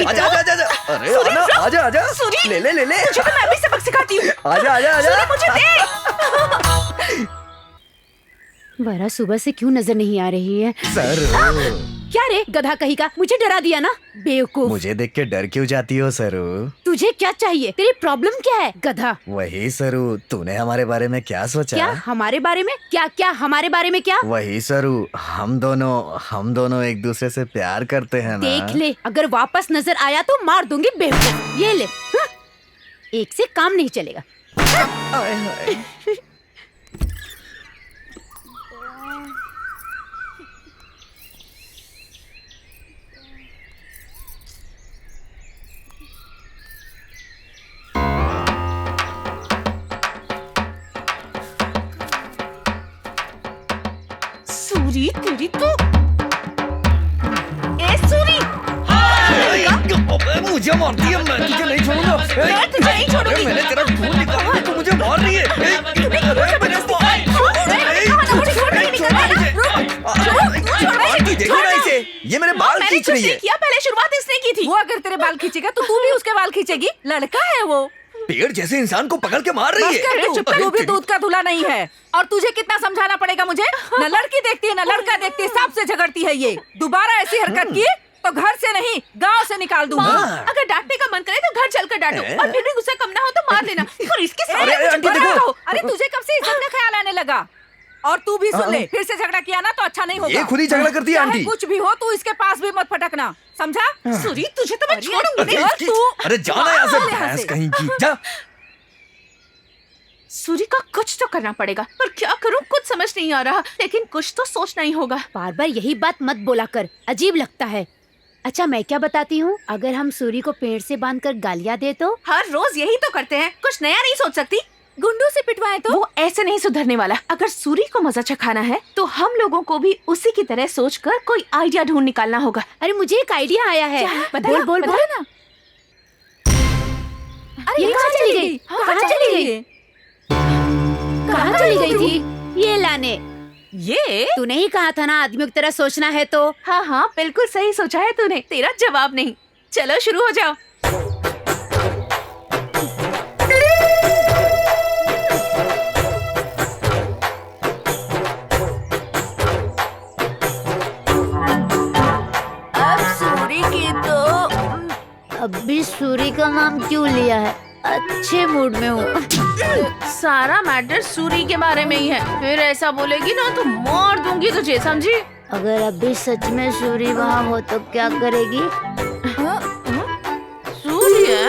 आजा आजा आजा। अरे आना, आजा आजा। ले ले ले ले। मुझे तो मैं भी सबक सिखाती हूँ। आजा आजा आजा। सूरी, मुझे दे। वरा सुबह से क्यों नजर नहीं आ रही है? सर, क्या रे गधा कहीं का, मुझे डरा दिया ना बेवकूफ। मुझे देख के डर क्यों जाती हो सरू? तुझे क्या चाहिए, तेरी प्रॉब्लम क्या है गधा? वही सरू, तूने हमारे बारे में क्या सोचा? क्या हमारे बारे में? क्या क्या हमारे बारे में क्या? वही सरू, हम दोनों एक दूसरे से प्यार करते हैं ना। देख ले, अगर वापस नजर आया तो मार दूंगी बेवकूफ। ये ले। हाँ? एक से काम नहीं चलेगा। सूरी तेरी तो ए सूरी मुझे मारती है, मैं तुझे नहीं छोड़ूंगा। मैं तुझे नहीं छोड़ूंगी। मैंने तेरा खून निकाला, तू मुझे मार रही है। देखो ना इसे, ये मेरे बाल मैंने खींच कुछ रही नहीं है। किया, पहले शुरुआत इसने की थी। वो अगर तेरे बाल खींचेगा तो तू भी उसके बाल खींचेगी। लड़का है वो। पेड़ जैसे इंसान को पकड़ के मार रही बस है। कर तू, अरे तू भी तेरी- दूध का धुला नहीं है। और तुझे कितना समझाना पड़ेगा मुझे? न लड़की देखती है न लड़का देखती है, सबसे झगड़ती है ये। दोबारा ऐसी हरकत की तो घर से नहीं गांव से निकाल दूंगा। माँ, अगर डांटने का मन करे तो घर चलकर डांटो, और फिर भी गुस्सा कम ना हो तो मार लेना। और इसके साथ अरे, कुछ आंटी, बड़ा देखो। रहो। अरे तुझे कब से इज्जत का ख्याल आने लगा? और तू भी सुन ले, फिर से झगड़ा किया ना तो अच्छा नहीं होगा। ये खुद ही झगड़ा करती है चाहे आंटी। कुछ भी हो, तू इसके पास भी मत फटकना, समझा? सूरी तुझे तो मैं अरे, छोड़ूंगी नहीं। और तू अरे जाना यहाँ से, चल यहाँ भैंस से। कहीं की। जा। सूरी का कुछ तो करना पड़ेगा, पर क्या करूं कुछ समझ नहीं आ रहा, लेकिन कुछ तो सोचना ही होगा। बार बार यही बात मत बोला कर, अजीब लगता है। अच्छा मैं क्या बताती हूँ, अगर हम सूरी को पेड़ से बांधकर गालियाँ दे तो? हर रोज यही तो करते हैं, कुछ नया नहीं सोच सकती। गुंडों से पिटवाए तो? वो ऐसे नहीं सुधरने वाला। अगर सूरी को मजा चखाना है तो हम लोगों को भी उसी की तरह सोचकर कोई आइडिया ढूंढ निकालना होगा। अरे मुझे एक आइडिया आया है। बोल बोल बोल। ना। अरे ये कहाँ चली गई? कहाँ चली गई? कहाँ चली गई थी? ये लाने। ये तूने ही कहा था ना आदमियों की तरह सोचना है तो। हाँ हाँ बिल्कुल सही सोचा है तूने, तेरा जवाब नहीं। चलो शुरू हो जाओ। अब सूरी की तो अभी सूरी का नाम क्यों लिया है? अच्छे मूड में हूँ। सारा मैटर सूरी के बारे में ही है, फिर ऐसा बोलेगी ना तो मार दूंगी तुझे, समझी? अगर अभी सच में सूरी वहाँ हो तो क्या करेगी? सूरी है?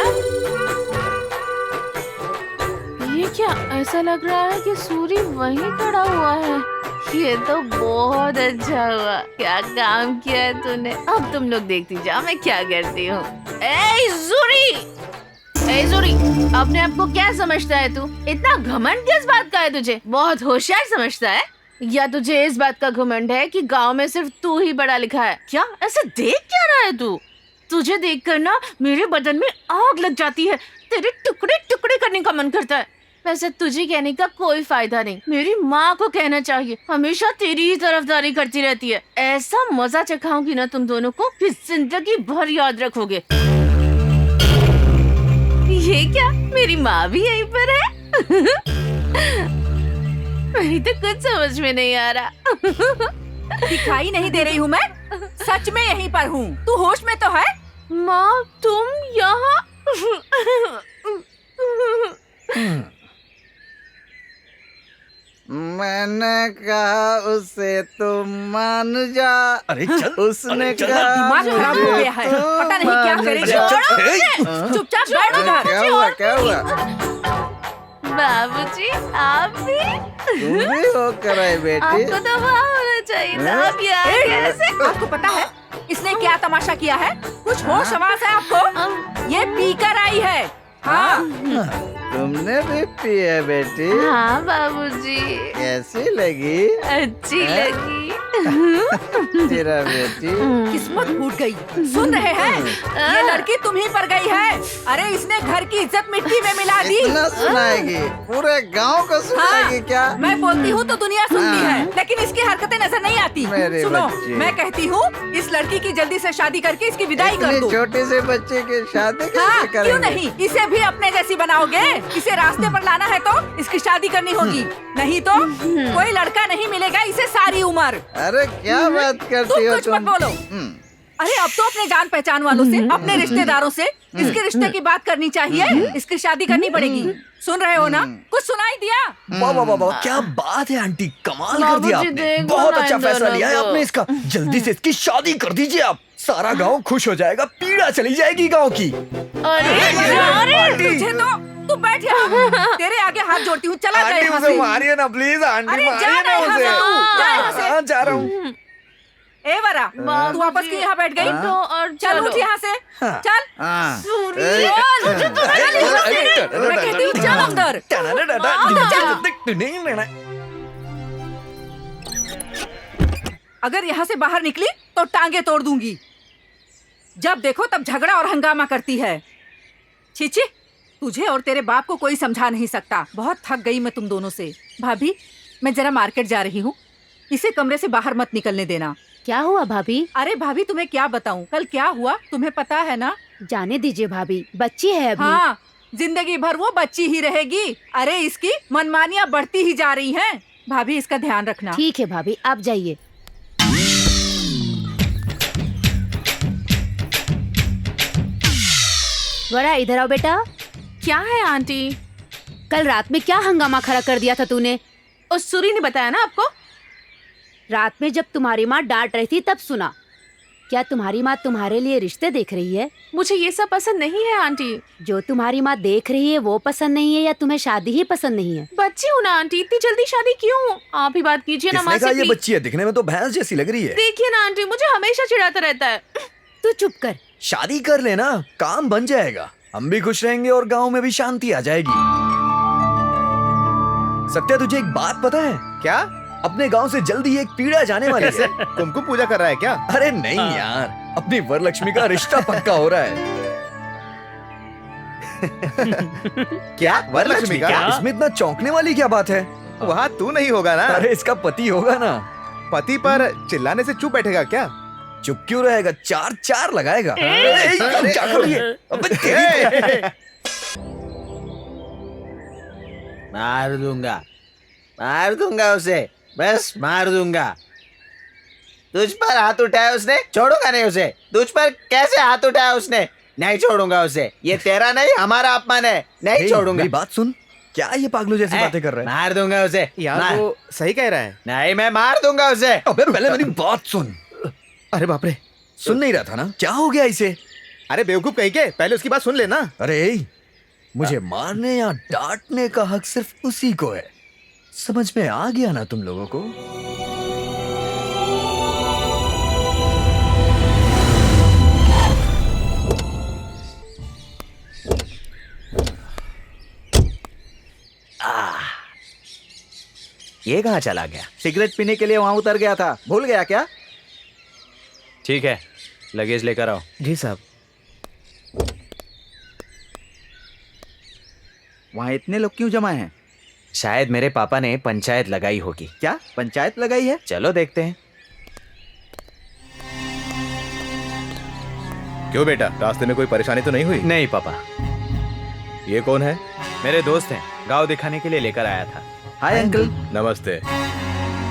ये क्या ऐसा लग रहा है कि सूरी वहीं खड़ा हुआ है? ये तो बहुत अच्छा हुआ, क्या काम किया है तूने। अब तुम लोग देखती जाओ मैं क्या करती हूँ। ए सूरी, अपने आप को क्या समझता है तू? इतना घमंड किस बात का है तुझे? बहुत होशियार समझता है? या तुझे इस बात का घमंड है कि गांव में सिर्फ तू ही पढ़ा लिखा है? क्या ऐसे देख क्या रहा है तू? तुझे देखकर ना मेरे बदन में आग लग जाती है, तेरे टुकड़े टुकड़े करने का मन करता है। वैसे तुझे कहने का कोई फायदा नहीं, मेरी माँ को कहना चाहिए, हमेशा तेरी ही तरफदारी करती रहती है। ऐसा मजा चखाऊंगी ना तुम दोनों को कि जिंदगी भर याद रखोगे। ये क्या, मेरी माँ भी यहीं पर है? मेरी तो कुछ समझ में नहीं आ रहा। दिखाई नहीं दे रही हूँ मैं? सच में यहीं पर हूँ। तू होश में तो है? माँ तुम यहाँ? मैंने कहा उसे तुम मान जा। अरे चल, उसने अरे चल, कहा दिमाग खराब हो गया है, पता नहीं क्या करेगी। चुपचाप बैठ उधर। क्या हुआ क्या हुआ? बाबूजी आप भी? तुम भी हो कराई बेटी। आपको तो वहाँ होना चाहिए था, आप यहाँ कैसे? आपको पता है इसने क्या तमाशा किया है? कुछ होश हवास है आपको? ये पीकर आई है। हाँ तुमने भी पी है बेटी? हाँ बाबूजी, कैसी लगी अच्छी लगी। तेरा बेटी? किस्मत फूट गई। सुन रहे हैं? ये लड़की तुम ही पर गई है। अरे इसने घर की इज्जत मिट्टी में मिला दी। इतना सुनाएगी? पूरे गांव को सुनाएगी क्या? मैं बोलती हूँ तो दुनिया सुनती है, लेकिन इसकी हरकतें नजर नहीं आती। मेरे सुनो, बच्चे। मैं कहती हूँ इस लड़की की जल्दी से शादी करके इसकी विदाई कर इतने दो। छोटे से बच्चे की शादी हाँ, कैसे करेंगे? क्यों नहीं? इसे भी अपने जैसी बनाओगे। इसे रास्ते पर लाना है तो इसकी शादी करनी होगी, नहीं तो कोई लड़का नहीं मिलेगा इसे सारी उम्र। अरे क्या बात करती हो कुछ मत तुम? बोलो। अरे अब तो अपने जान पहचान वालों से, अपने रिश्तेदारों से इसके रिश्ते की बात करनी चाहिए, इसकी शादी करनी पड़ेगी। सुन रहे हो ना? कुछ सुनाई दिया? वाह वाह वाह वाह, क्या बात है आंटी, कमाल कर दिया बाबूजी, आपने। देख बहुत लो अच्छा ना फैसला इधर लिया है तो। आपने इसका। जल्दी से इसकी शादी कर दीजिए आप, सारा गांव खुश हो जाएगा, पीड़ा चली जाएगी गांव की। अरे तुझे तो तू बैठ यहाँ, तेरे आगे हाथ जोड़ती हूँ, चला जाए आंटी यहाँ उसे से। मारिए ना प्लीज, आंटी अरे मारिए जा ना ना यहाँ उसे। से तू, जा यहाँ से। हाँ, जा रहा हूँ। ए वरा, तू वापस क्यों यहाँ बैठ गई? तो और चल उठ यहाँ से, चल। हाँ। सूरी, ए, मुझे तो चल यहाँ से। मैं कहती हूँ चल अंदर। अगर यहाँ से बाहर निकली तो टांगे तोड़ दूंगी। जब देखो तब झगड़ा और हंगामा करती है। छीछी, तुझे और तेरे बाप को कोई समझा नहीं सकता। बहुत थक गई मैं तुम दोनों से। भाभी, मैं जरा मार्केट जा रही हूँ, इसे कमरे से बाहर मत निकलने देना। क्या हुआ भाभी? अरे भाभी, तुम्हें क्या बताऊँ, कल क्या हुआ तुम्हें पता है ना? जाने दीजिए भाभी, बच्ची है अभी। हाँ, जिंदगी भर वो बच्ची ही रहेगी। अरे इसकी मनमानियाँ बढ़ती ही जा रही हैं। भाभी, इसका ध्यान रखना। ठीक है भाभी, आप जाइए। वरा इधर आओ बेटा। क्या है आंटी? कल रात में क्या हंगामा खड़ा कर दिया था तूने? उस सूरी ने बताया ना आपको? रात में जब तुम्हारी माँ डांट रही थी तब सुना। क्या तुम्हारी माँ तुम्हारे लिए रिश्ते देख रही है? मुझे ये सब पसंद नहीं है आंटी। जो तुम्हारी माँ देख रही है वो पसंद नहीं है या तुम्हें शादी ही पसंद नहीं है? बच्ची हूँ ना आंटी, इतनी जल्दी शादी क्यों? आप ही बात कीजिए ना माँ किसने से कहा ये please। बच्ची है? दिखने में तो भैंस जैसी लग रही है। देखिए ना आंटी, मुझे हमेशा चिढ़ाता रहता है। तू चुप कर। शादी कर लेना, काम बन जाएगा, हम भी खुश रहेंगे और गांव में भी शांति आ जाएगी। सत्या, तुझे एक बात पता है? क्या? अपने गांव से जल्दी एक पीड़ा जाने वाली है। कुमकुम पूजा कर रहा है क्या? अरे नहीं यार, अपनी वरलक्ष्मी का रिश्ता पक्का हो रहा है। क्या? वरलक्ष्मी का? क्या? इसमें इतना चौंकने वाली क्या बात है? वहाँ तू नहीं होगा ना? अरे इसका पति होगा ना। पति पर चिल्लाने से चुप बैठेगा क्या? चुप क्यों रहेगा? चार चार लगाएगा। क्या कर रही है? अबे तेरी मार दूंगा उसे, बस मार दूंगा। तुझ पर हाथ उठाया उसने, छोड़ूंगा नहीं उसे। तुझ पर कैसे हाथ उठाया उसने, नहीं छोड़ूंगा उसे। ये तेरा नहीं हमारा अपमान है, नहीं छोड़ूंगा। मेरी बात सुन, क्या ये पागलों जैसी बातें कर रहा है? मार दूंगा उसे। यार मार। वो सही कह रहा है। नहीं, मैं मार दूंगा उसे। अबे पहले मेरी बात सुन। अरे बाप रे, सुन नहीं रहा था ना? क्या हो गया इसे? अरे बेवकूफ कहीं के, पहले उसकी बात सुन लेना। अरे मुझे मारने या डांटने का हक सिर्फ उसी को है। समझ में आ गया ना तुम लोगों को? ये कहाँ चला गया? सिगरेट पीने के लिए वहाँ उतर गया था, भूल गया क्या? ठीक है, लगेज लेकर आओ। जी साहब। वहाँ इतने लोग क्यों जमा हैं? शायद मेरे पापा ने पंचायत लगाई होगी। क्या पंचायत लगाई है? चलो देखते हैं। क्यों बेटा, रास्ते में कोई परेशानी तो नहीं हुई? नहीं पापा, ये कौन है? मेरे दोस्त हैं, गांव दिखाने के लिए लेकर आया था। Hi uncle. नमस्ते।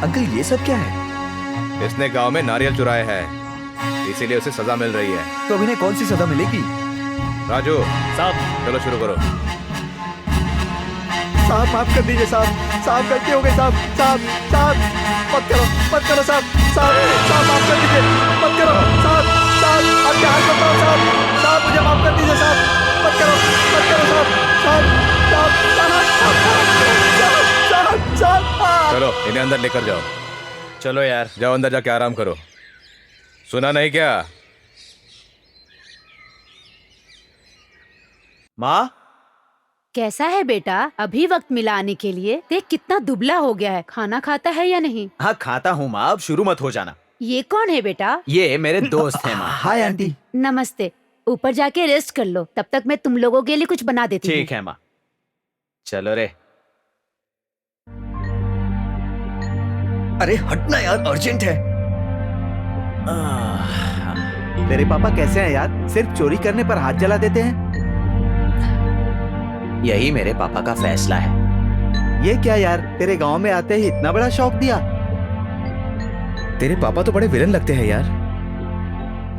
अंकल ये सब क्या है? इसने गांव में नारियल चुराया है, इसीलिए उसे सजा मिल रही है। तो अभी इन्हें कौन सी सजा मिलेगी? राजू, साहब, चलो शुरू करो। साहब माफ कर दीजिए साहब, साहब गलती हो गई साहब, साहब साहब मत करो साहब, साहब साहब माफ कर दीजिए, मत करो साहब, साहब आपके हाथ में पाओ साहब, साहब मुझे माफ कर दीजिए साहब, मत करो साहब, साहब साहब साहब साहब। चलो इन्हें अंदर लेकर जाओ। चलो यार। जाओ अंदर जाके आराम करो। सुना नहीं क्या? माँ, कैसा है बेटा? अभी वक्त मिला आने के लिए। देख कितना दुबला हो गया है। खाना खाता है या नहीं? हाँ खाता हूँ माँ, अब शुरू मत हो जाना। ये कौन है बेटा? ये मेरे दोस्त हैं माँ। Hi aunty. नमस्ते। ऊपर जाके रेस्ट कर लो, तब तक मैं तुम लोगों के लिए कुछ बना देती हूँ। ठीक है माँ। चलो रे। अरे हटना यार, अर्जेंट है। तेरे पापा कैसे हैं यार? सिर्फ चोरी करने पर हाथ जला देते हैं। यही मेरे पापा का फैसला है। ये क्या यार, तेरे गांव में आते ही इतना बड़ा शौक दिया। तेरे पापा तो बड़े विलन लगते हैं यार।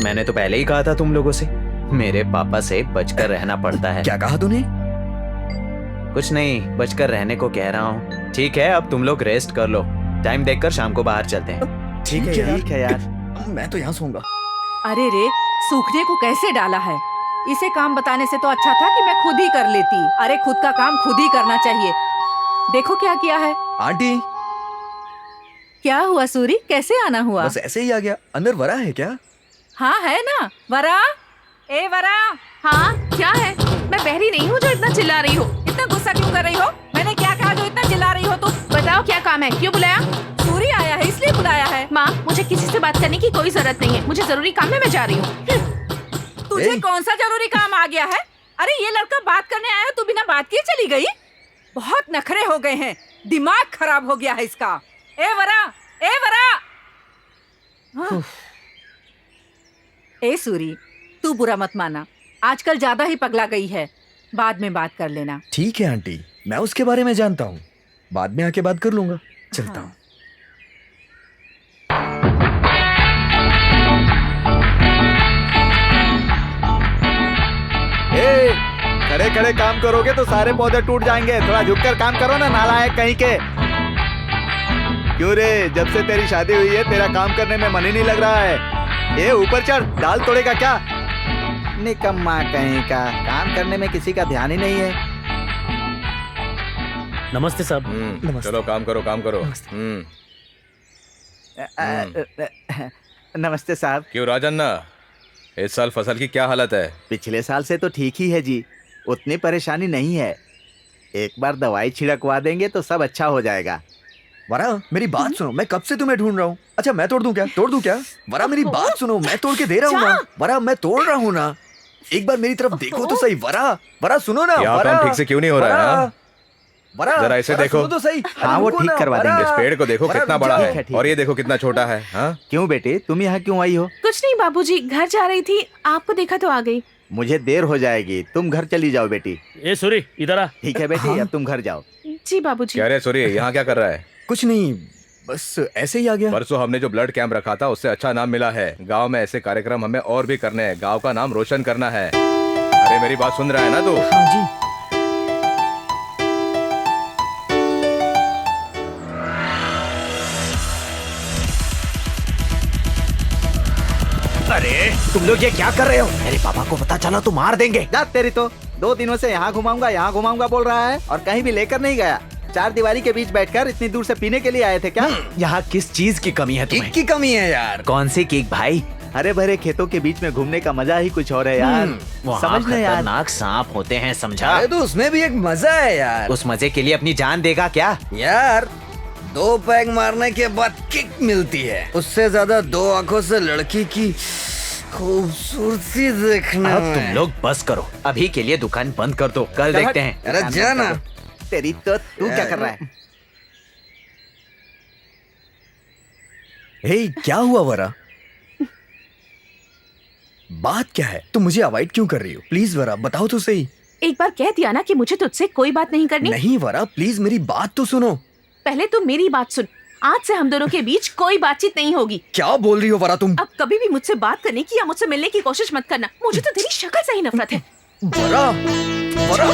मैंने तो पहले ही कहा था तुम लोगों से, मेरे पापा से बचकर रहना पड़ता है। क्या कहा तूने? कुछ नहीं, बचकर रहने को कह रहा हूँ। ठीक है, अब तुम लोग रेस्ट कर लो, टाइम देखकर शाम को बाहर चलते हैं। ठीक है यार। मैं तो यहाँ सोऊंगा। अरे रे, सूखने को कैसे डाला है? इसे काम बताने से तो अच्छा था कि मैं खुद ही कर लेती। अरे खुद का काम खुद ही करना चाहिए। देखो क्या किया है। आंटी, क्या हुआ सूरी, कैसे आना हुआ? बस ऐसे ही आ गया। अंदर वरा है क्या? हाँ है ना। वरा, ए वरा। हाँ क्या है? मैं बहरी नहीं हूँ जो इतना चिल्ला रही हो। इतना गुस्सा क्यों कर रही हो? मैंने क्या कहा जो इतना चिल्ला रही हो तुम? बताओ क्या काम है, क्यों बुलाया? सूरी आया है इसलिए बुलाया है। माँ, मुझे किसी से बात करने की कोई जरूरत नहीं है। मुझे जरूरी काम है, मैं जा रही हूँ। तुझे कौन सा जरूरी काम आ गया है? अरे ये लड़का बात करने आया है, तू बिना बात किए चली गई। बहुत नखरे हो गए हैं, दिमाग खराब हो गया है इसका। ए वरा, ए वरा। हाँ। ए सूरी, तू बुरा मत माना, आजकल ज्यादा ही पगला गई है। बाद में बात कर लेना। ठीक है आंटी, मैं उसके बारे में जानता हूँ, बाद में आके बात कर लूंगा। चलता हूँ। खड़े खड़े काम करोगे तो सारे पौधे टूट जाएंगे। थोड़ा झुककर काम करो ना, नालायक कहीं के। क्यों रे, जब से तेरी शादी हुई है तेरा काम करने में मन ही नहीं लग रहा है। ये ऊपर चढ़, दाल तोड़ेगा क्या? निकम्मा कहीं का, काम करने में किसी का ध्यान ही नहीं है। नमस्ते साहब। चलो काम करो, काम करो। नमस्ते साहब। क्यों राजन्ना, इस साल फसल की क्या हालत है? पिछले साल से तो ठीक ही है जी, उतनी परेशानी नहीं है। एक बार दवाई छिड़कवा देंगे तो सब अच्छा हो जाएगा। वरा, मेरी बात सुनो, मैं कब से तुम्हें ढूंढ रहा हूँ। अच्छा मैं तोड़ दूं क्या? तोड़ दूं क्या? वरा मेरी बात सुनो, मैं तोड़ के दे रहा हूँ ना। वरा मैं तोड़ रहा हूँ ना, एक बार मेरी तरफ देखो तो सही। वरा, वरा सुनो ना। यहाँ वरा, काम ठीक से क्यों नहीं हो रहा है? हाँ? वरा, जरा ऐसे देखो सुनो तो सही। हाँ वो ठीक करवा देंगे। इस पेड़ को देखो वरा, कितना बड़ा ठीक है ठीक और ये देखो कितना छोटा है। हाँ? क्यों बेटे, तुम यहाँ क्यों आई हो? कुछ नहीं बाबूजी, घर जा रही थी, आपको देखा तो आ गई। मुझे देर हो जाएगी, तुम घर चली जाओ बेटी। ए सूरी, इधर आ। ठीक है बेटी, अब तुम घर जाओ। जी बाबूजी। क्या रे सॉरी, यहाँ क्या कर रहा है? कुछ नहीं, बस ऐसे ही आ गया। परसों हमने जो ब्लड कैंप रखा था उससे अच्छा नाम मिला है। गांव में ऐसे कार्यक्रम हमें और भी करने हैं, गांव का नाम रोशन करना है। अरे मेरी बात सुन रहा है ना तू? हाँ जी। अरे तुम लोग ये क्या कर रहे हो? मेरे पापा को पता चला तो मार देंगे। जा तेरी तो, 2 दिनों से यहाँ घुमाऊंगा बोल रहा है और कहीं भी लेकर नहीं गया। 4 दीवारी के बीच बैठकर इतनी दूर से पीने के लिए आए थे क्या? यहाँ किस चीज की कमी है तुम्हें? की कमी है यार। कौन सी केक भाई? हरे भरे खेतों के बीच में घूमने का मजा ही कुछ और है यार। वहाँ समझ ले यार। खतरनाक सांप होते हैं, समझा? अरे तो उसमें भी एक मजा है यार। उस मजे के लिए अपनी जान देगा क्या? यार 2 पैग मारने के बाद किक मिलती है, उससे ज्यादा 2 आंखों से लड़की की खूबसूरती देखना। अब तुम लोग बस करो, अभी के लिए दुकान बंद कर दो, कल देखते हैं। अरे जाना। तेरी तो, तू क्या कर रहा है? हे क्या हुआ वरा? बात क्या है? तुम मुझे अवॉइड क्यों कर रही हो? प्लीज वरा बताओ तो सही। एक बार कह दिया ना कि मुझे तुझसे कोई बात नहीं करनी। नहीं वरा, प्लीज मेरी बात तो सुनो। पहले तुम मेरी बात सुन, आज से हम दोनों के बीच कोई बातचीत नहीं होगी। क्या बोल रही हो वरा तुम? अब कभी भी मुझसे बात करने की या मुझसे मिलने की कोशिश मत करना। मुझे तो तेरी शक्ल से ही नफरत है। वरा, वरा।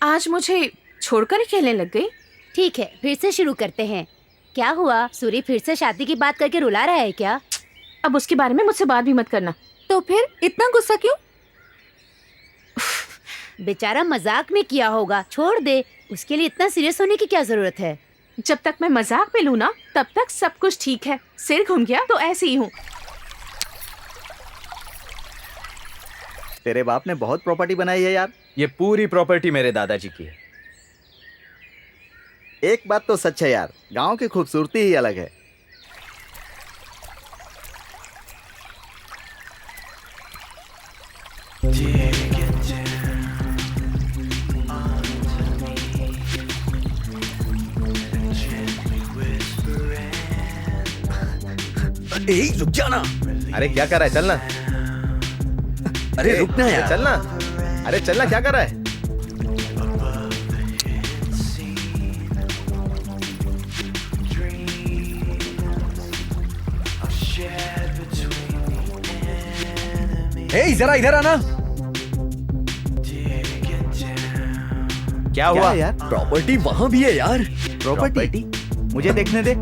आज मुझे छोड़कर ही खेलने लग गई। ठीक है, फिर से शुरू करते हैं। क्या हुआ, सूरी फिर से शादी की बात करके रुला रहा है क्या? अब उसके बारे में मुझसे बात भी मत करना। तो फिर इतना गुस्सा क्यों? बेचारा मजाक में किया होगा, छोड़ दे। उसके लिए इतना सीरियस होने की क्या जरूरत है? जब तक मैं मजाक में लूं ना, तब तक सब कुछ ठीक है। सिर घूम गया तो ऐसे ही हूँ। तेरे बाप ने बहुत प्रॉपर्टी बनाई है यार। ये पूरी प्रॉपर्टी मेरे दादाजी की है। एक बात तो सच है यार, गांव की खूबसूरती ही अलग है। ए रुक जाना। अरे क्या कर रहा है, चलना। अरे रुकना अरे यार। चलना, अरे चलना, क्या कर रहा है? ए जरा इधर आना। क्या हुआ यार? प्रॉपर्टी वहां भी है यार। प्रॉपर्टी मुझे देखने दे।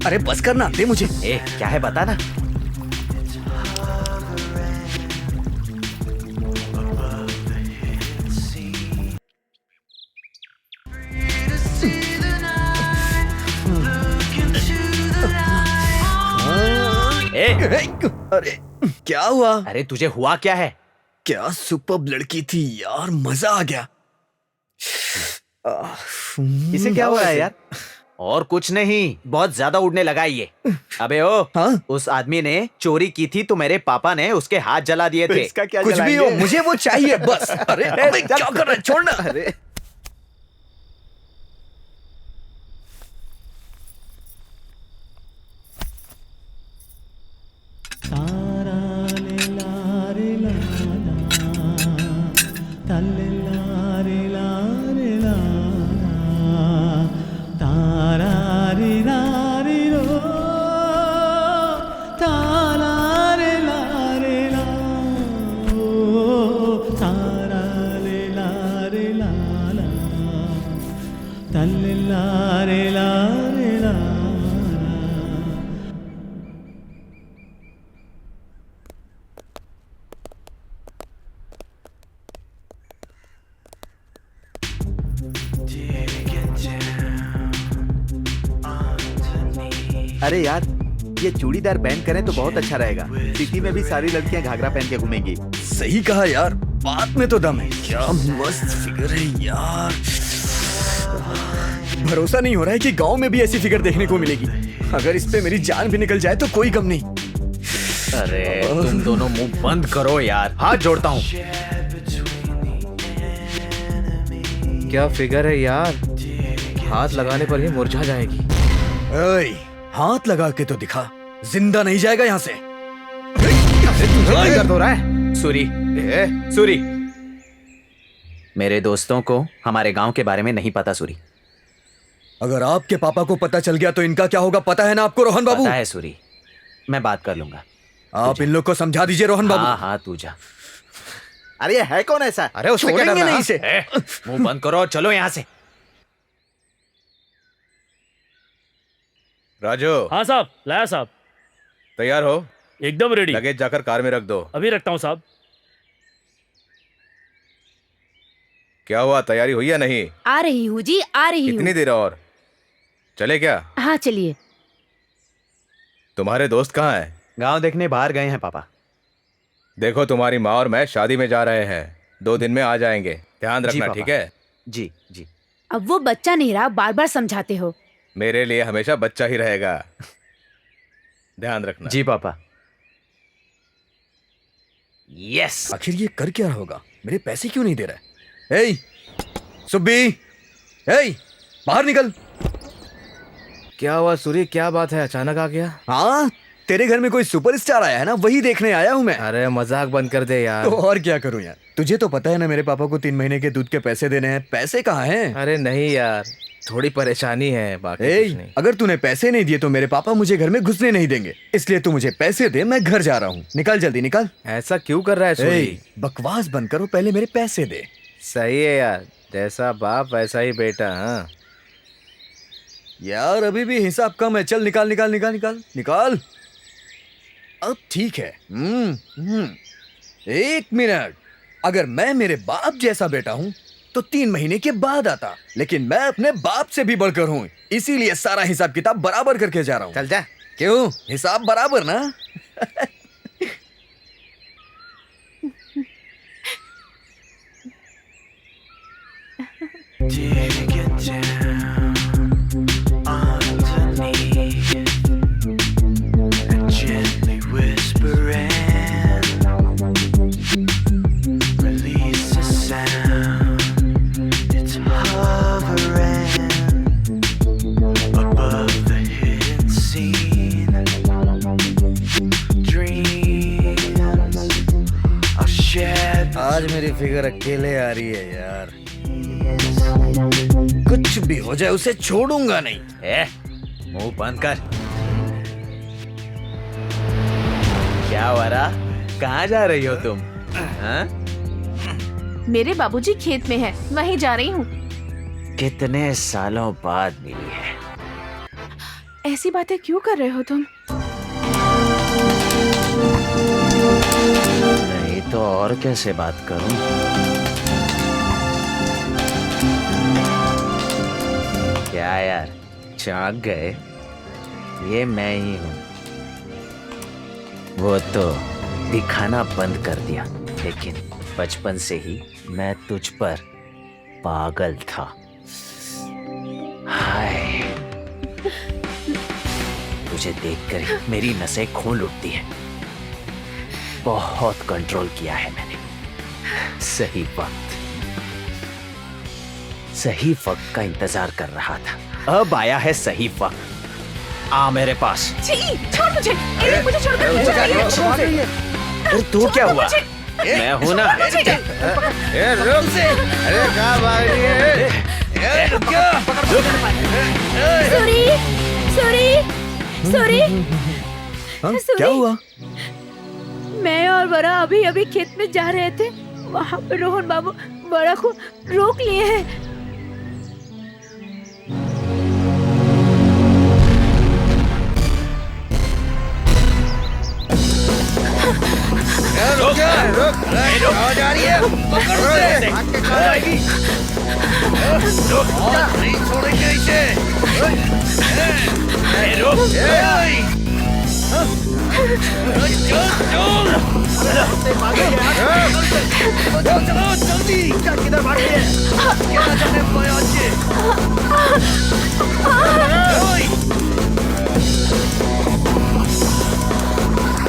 अरे बस करना दे मुझे। ए क्या है बता ना। ए, अरे क्या हुआ? अरे तुझे हुआ क्या है? क्या सुपर्ब लड़की थी यार, मजा आ गया। इसे क्या हो रहा है यार? और कुछ नहीं, बहुत ज्यादा उड़ने लगा है ये। अबे ओ, हाँ? उस आदमी ने चोरी की थी तो मेरे पापा ने उसके हाथ जला दिए थे। इसका क्या कुछ भी हो, जलाएंगे? मुझे वो चाहिए बस। अरे अबे, क्या कर रहा है, छोड़ना। अरे अरे यार, ये चूड़ीदार बैंड करें तो बहुत अच्छा रहेगा। सिटी में भी सारी लड़कियां घाघरा पहन के घूमेंगी। सही कहा यार, बात में तो दम है। क्या मस्त फिगर है यार। भरोसा नहीं हो रहा है कि गांव में भी ऐसी फिगर देखने को मिलेगी। अगर इस पे मेरी जान भी निकल जाए तो कोई गम नहीं। अरे तुम दोनों मुंह बंद करो यार, हाथ जोड़ता हूँ। क्या फिगर है यार, हाथ लगाने पर ही मुरझा जाएगी। ओए, हाथ लगा के तो दिखा, जिंदा नहीं जाएगा यहाँ से। दर्द हो रहा है? सूरी, सूरी, मेरे दोस्तों को हमारे गांव के बारे में नहीं पता सूरी। अगर आपके पापा को पता चल गया तो इनका क्या होगा पता है ना आपको रोहन बाबू? पता है सूरी, मैं बात कर लूंगा। आप इन लोग को समझा दीजिए रोहन बाबू। हाँ हाँ तू जा। अरे ये है कौन ऐसा? अरे उसको छोड़ेंगे नहीं इसे। मुंह बंद करो और चलो यहाँ से। राजू, हाँ साहब, लाया साहब। तैयार हो? एकदम रेडी। लगेज जाकर कार में रख दो। अभी रखता हूँ साहब। क्या हुआ, तैयारी हुई या नहीं? आ रही हूँ जी, आ रही कितनी हूँ। देर और? चले क्या? हाँ चलिए। तुम्हारे दोस्त कहाँ हैं? गांव देखने बाहर गए हैं पापा। देखो, तुम्हारी माँ और मैं शादी में जा रहे हैं, 2 दिन में आ जाएंगे। ध्यान जी रखना, पापा। ठीक है? जी जी। अब वो बच्चा नहीं रहा, बार बार समझाते हो। मेरे लिए हमेशा बच्चा ही रहेगा। ध्यान रखना। जी पापा। यस। आखिर ये कर क्या रहा होगा, मेरे पैसे क्यों नहीं दे रहा है? ए सुब्बी, ए बाहर निकल। क्या हुआ सूरी, क्या बात है, अचानक आ गया? हाँ, तेरे घर में कोई सुपरस्टार आया है ना, वही देखने आया हूँ मैं। अरे मजाक बंद कर दे यार। तो और क्या करूँ यार, तुझे तो पता है ना मेरे पापा को 3 महीने के दूध के पैसे देने हैं। पैसे कहाँ हैं? अरे नहीं यार, थोड़ी परेशानी है, बाकी कुछ नहीं। अगर तूने पैसे नहीं दिए तो मेरे पापा मुझे घर में घुसने नहीं देंगे, इसलिए तू मुझे पैसे दे, मैं घर जा रहा हूँ। निकल जल्दी निकल। ऐसा क्यों कर रहा है सूरी? बकवास बंद करो, पहले मेरे पैसे दे। सही है यार, जैसा बाप वैसा ही बेटा। हाँ यार अभी भी हिसाब कम है, चल निकाल निकाल निकाल निकाल निकाल। अब ठीक है। 1 मिनट, अगर मैं मेरे बाप जैसा बेटा हूं तो 3 महीने के बाद आता, लेकिन मैं अपने बाप से भी बढ़कर हूं, इसीलिए सारा हिसाब किताब बराबर करके जा रहा हूं। चल जा। क्यों, हिसाब बराबर ना? फिगर अकेले आ रही है यार। कुछ भी हो जाए उसे छोड़ूंगा नहीं। मुंह बंद कर। क्या वरा, कहाँ जा रही हो तुम? हाँ? मेरे बाबूजी खेत में है, वहीं जा रही हूँ। कितने सालों बाद मिली है। ऐसी बातें क्यों कर रहे हो तुम? नहीं तो और कैसे बात करूं? क्या यार, चौंक गए? ये मैं ही हूं। वो तो दिखाना बंद कर दिया, लेकिन बचपन से ही मैं तुझ पर पागल था। हाय, तुझे देखकर ही मेरी नसें खून उठती हैं। बहुत कंट्रोल किया है मैंने। सही वक्त का इंतजार कर रहा था। अब आया है सही वक्त। आ मेरे पास। छी, छोड़ मुझे। मुझे छोड़कर जा रही है। और तू क्या हुआ? मैं हूं ना। रुक से। अरे कहाँ भाग रही है? सूरी, हाँ, क्या हुआ? मैं और वरा अभी अभी खेत में जा रहे थे। वहाँ पे रोहन बाबू वरा को रोक लिए हैं। रुक जा रही है। पकड़ उसे। नहीं छोड़ेंगे इसे। चलो जल्दी। किधर भाग रही है? क्या जाने बयाचे।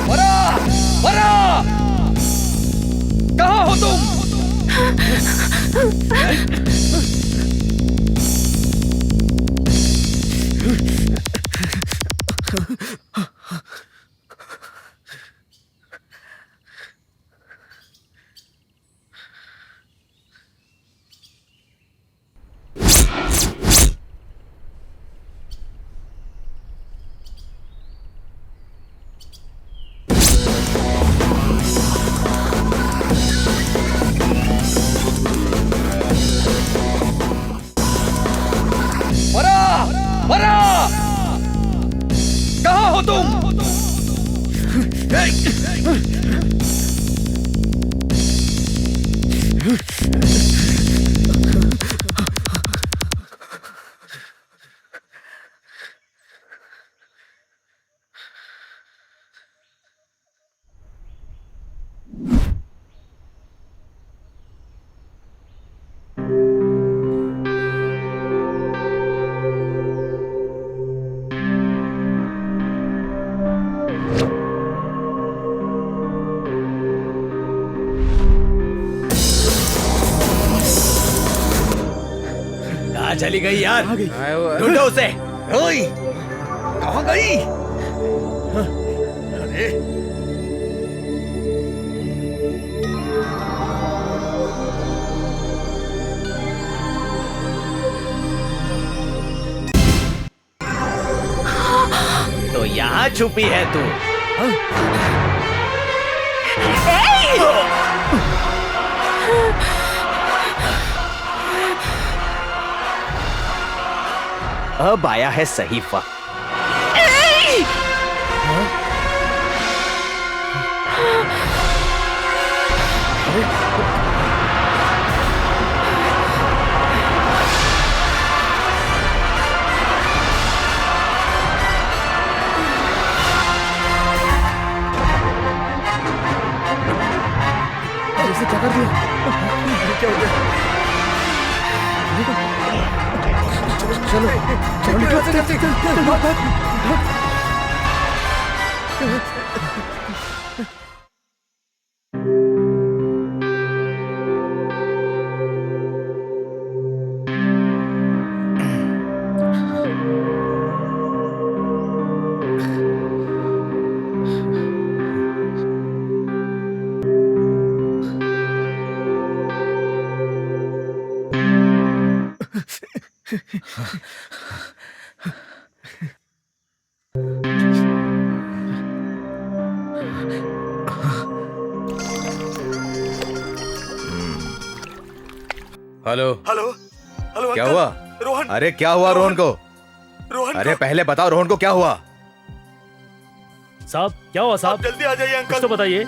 वरा, कहाँ हो तुम? कहाँ हो तुम? कहाँ चली गई यार? ढूंढो उसे। ओए, कहाँ गई? अरे तो यहाँ छुपी है तू? अब आया है सही वक्त। ऐसे क्या कर दिया? क्या हो गया? चलो चलो निकलो। भाग। हेलो हेलो हेलो क्या अंकल। हुआ? रोहन अरे क्या हुआ रोहन को? रोहन अरे को- पहले बताओ रोहन को क्या हुआ? साहब क्या हुआ आप साहब? जल्दी आ जाइए कुछ तो अंकल। बताइए।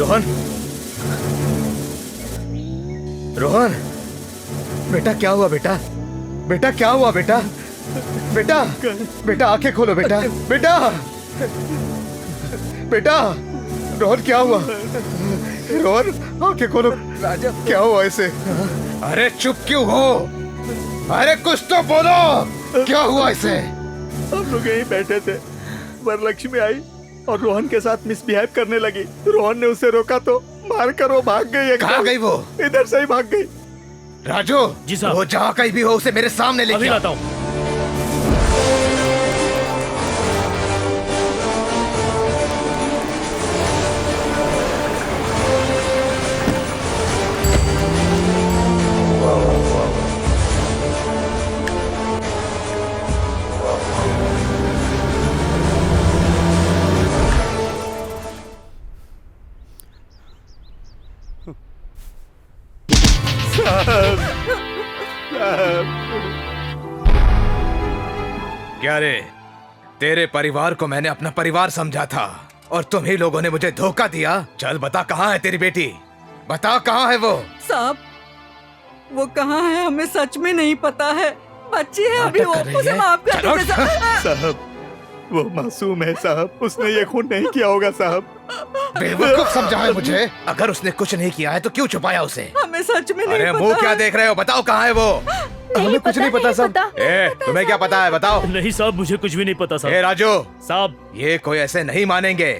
रोहन रोहन बेटा क्या हुआ बेटा? बेटा क्या हुआ बेटा? बेटा बेटा आंखें खोलो बेटा। बेटा बेटा रोहन क्या हुआ? रोहन आंखें खोलो। राजा क्या हुआ इसे? अरे चुप क्यों हो? अरे कुछ तो बोलो, क्या हुआ इसे? हम लोग यहीं बैठे थे, वरलक्ष्मी आई और रोहन के साथ मिसबिहेव करने लगी। रोहन ने उसे रोका तो मारकर वो भाग गई। कहाँ गई वो? इधर से ही भाग गई। राजू जी साहब। वो जहाँ कहीं भी हो उसे मेरे सामने अभी लेके आ। लाता हूँ। क्या रे, तेरे परिवार को मैंने अपना परिवार समझा था और तुम ही लोगों ने मुझे धोखा दिया। चल बता कहाँ है तेरी बेटी? बता कहाँ है वो? साहब वो कहाँ है हमें सच में नहीं पता है। बच्ची है अभी वो, नाटक कर रही उसे है? माफ कर चलो, दीजिए साहब। साहब वो मासूम है साहब, उसने ये खून नहीं किया होगा साहब। बेवकूफ समझा है मुझे। अगर उसने कुछ नहीं किया है तो क्यों छुपाया उसे? हमें सच में नहीं अरे पता मुंह क्या है। देख रहे हो? बताओ कहाँ है वो? हमें कुछ नहीं पता साहब। ए, तुम्हें क्या पता है? बताओ। नहीं साहब मुझे कुछ भी नहीं पता ए साहब। राजू, साहब ये कोई ऐसे नहीं मानेंगे।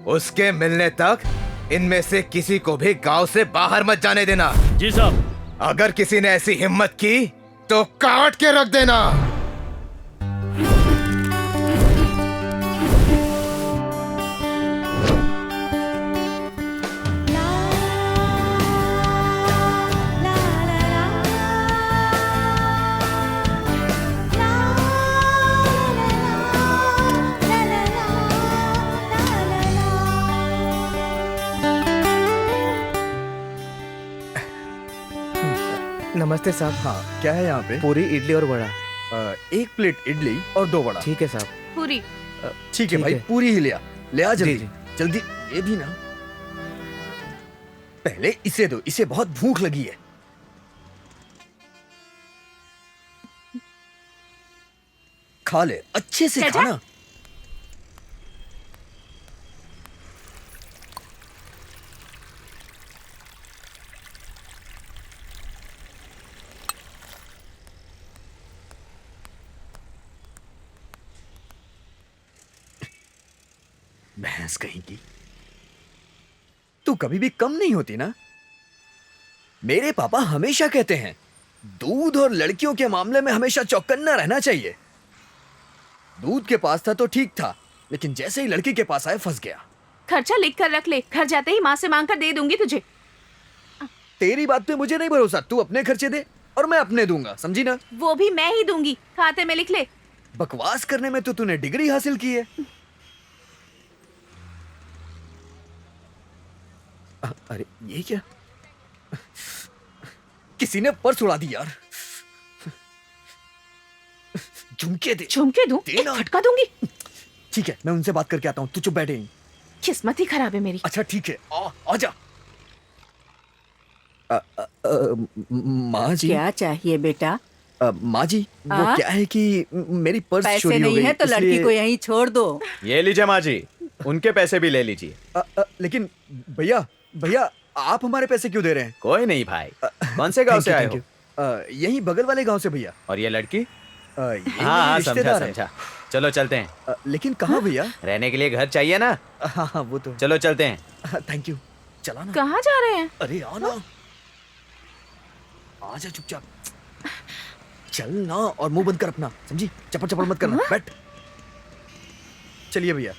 उसके मिलने तक इनमें से किसी को भी गांव से बाहर मत जाने देना। जी साहब। अगर किसी ने ऐसी हिम्मत की तो काट के रख देना। नमस्ते साहब। हाँ क्या है यहाँ पे? पूरी इडली और वड़ा। एक प्लेट इडली और 2 वड़ा। ठीक है साहब। पूरी। ठीक है ठीक भाई, है। पूरी ही ले आ जल्दी। जी। जल्दी ये भी ना। पहले इसे दो, इसे बहुत भूख लगी है। खा ले, अच्छे से चाचा? खाना। भैंस कहीं की। तू कभी भी कम नहीं होती ना। मेरे पापा हमेशा कहते हैं दूध और लड़कियों के मामले में हमेशा चौकन्ना रहना चाहिए। दूध के पास था तो ठीक था, लेकिन जैसे ही लड़की के पास आए फंस गया। खर्चा लिख कर रख ले, घर जाते ही माँ से मांग कर दे दूंगी तुझे। तेरी बात पे मुझे नहीं भरोसा। तू अपने खर्चे दे और मैं अपने दूंगा, समझी ना? वो भी मैं ही दूंगी, खाते में लिख ले। बकवास करने में तो तूने डिग्री हासिल की है। अरे ये क्या? किसी ने पर्स उड़ा दी यार। झुमके दे। झुमके दूं? देना। एक फटका दूंगी। ठीक है, मैं उनसे बात करके आता हूँ, तू चुप बैठे ही। किस्मत ही खराब है मेरी। अच्छा ठीक है, आजा। माँ जी, क्या चाहिए बेटा? माँ जी, वो हाँ? क्या है कि मेरी पर्स पैसे चोरी हो नहीं गई, है तो लड़की इसलिए- को यहीं छोड़ दो। ये लीजिए माँ जी, उनके पैसे भी ले लीजिए। लेकिन भैया, भैया आप हमारे पैसे क्यों दे रहे हैं? कोई नहीं भाई। कौन से गांव से आए हो? यही बगल वाले गांव से भैया। और ये लड़की? ये मेरी हाँ, समझा रिश्तेदार है। समझा। चलो चलते हैं। लेकिन कहाँ भैया? रहने के लिए घर चाहिए ना। हाँ वो तो। चलो चलते हैं। Thank you. चला ना। कहाँ जा रहे हैं? अरे आना, आजा चुपचाप। चल ना, और मुंह बंद कर अपना, समझी? चपड़ चपड़ मत करना, बैठ। चलिए भैया।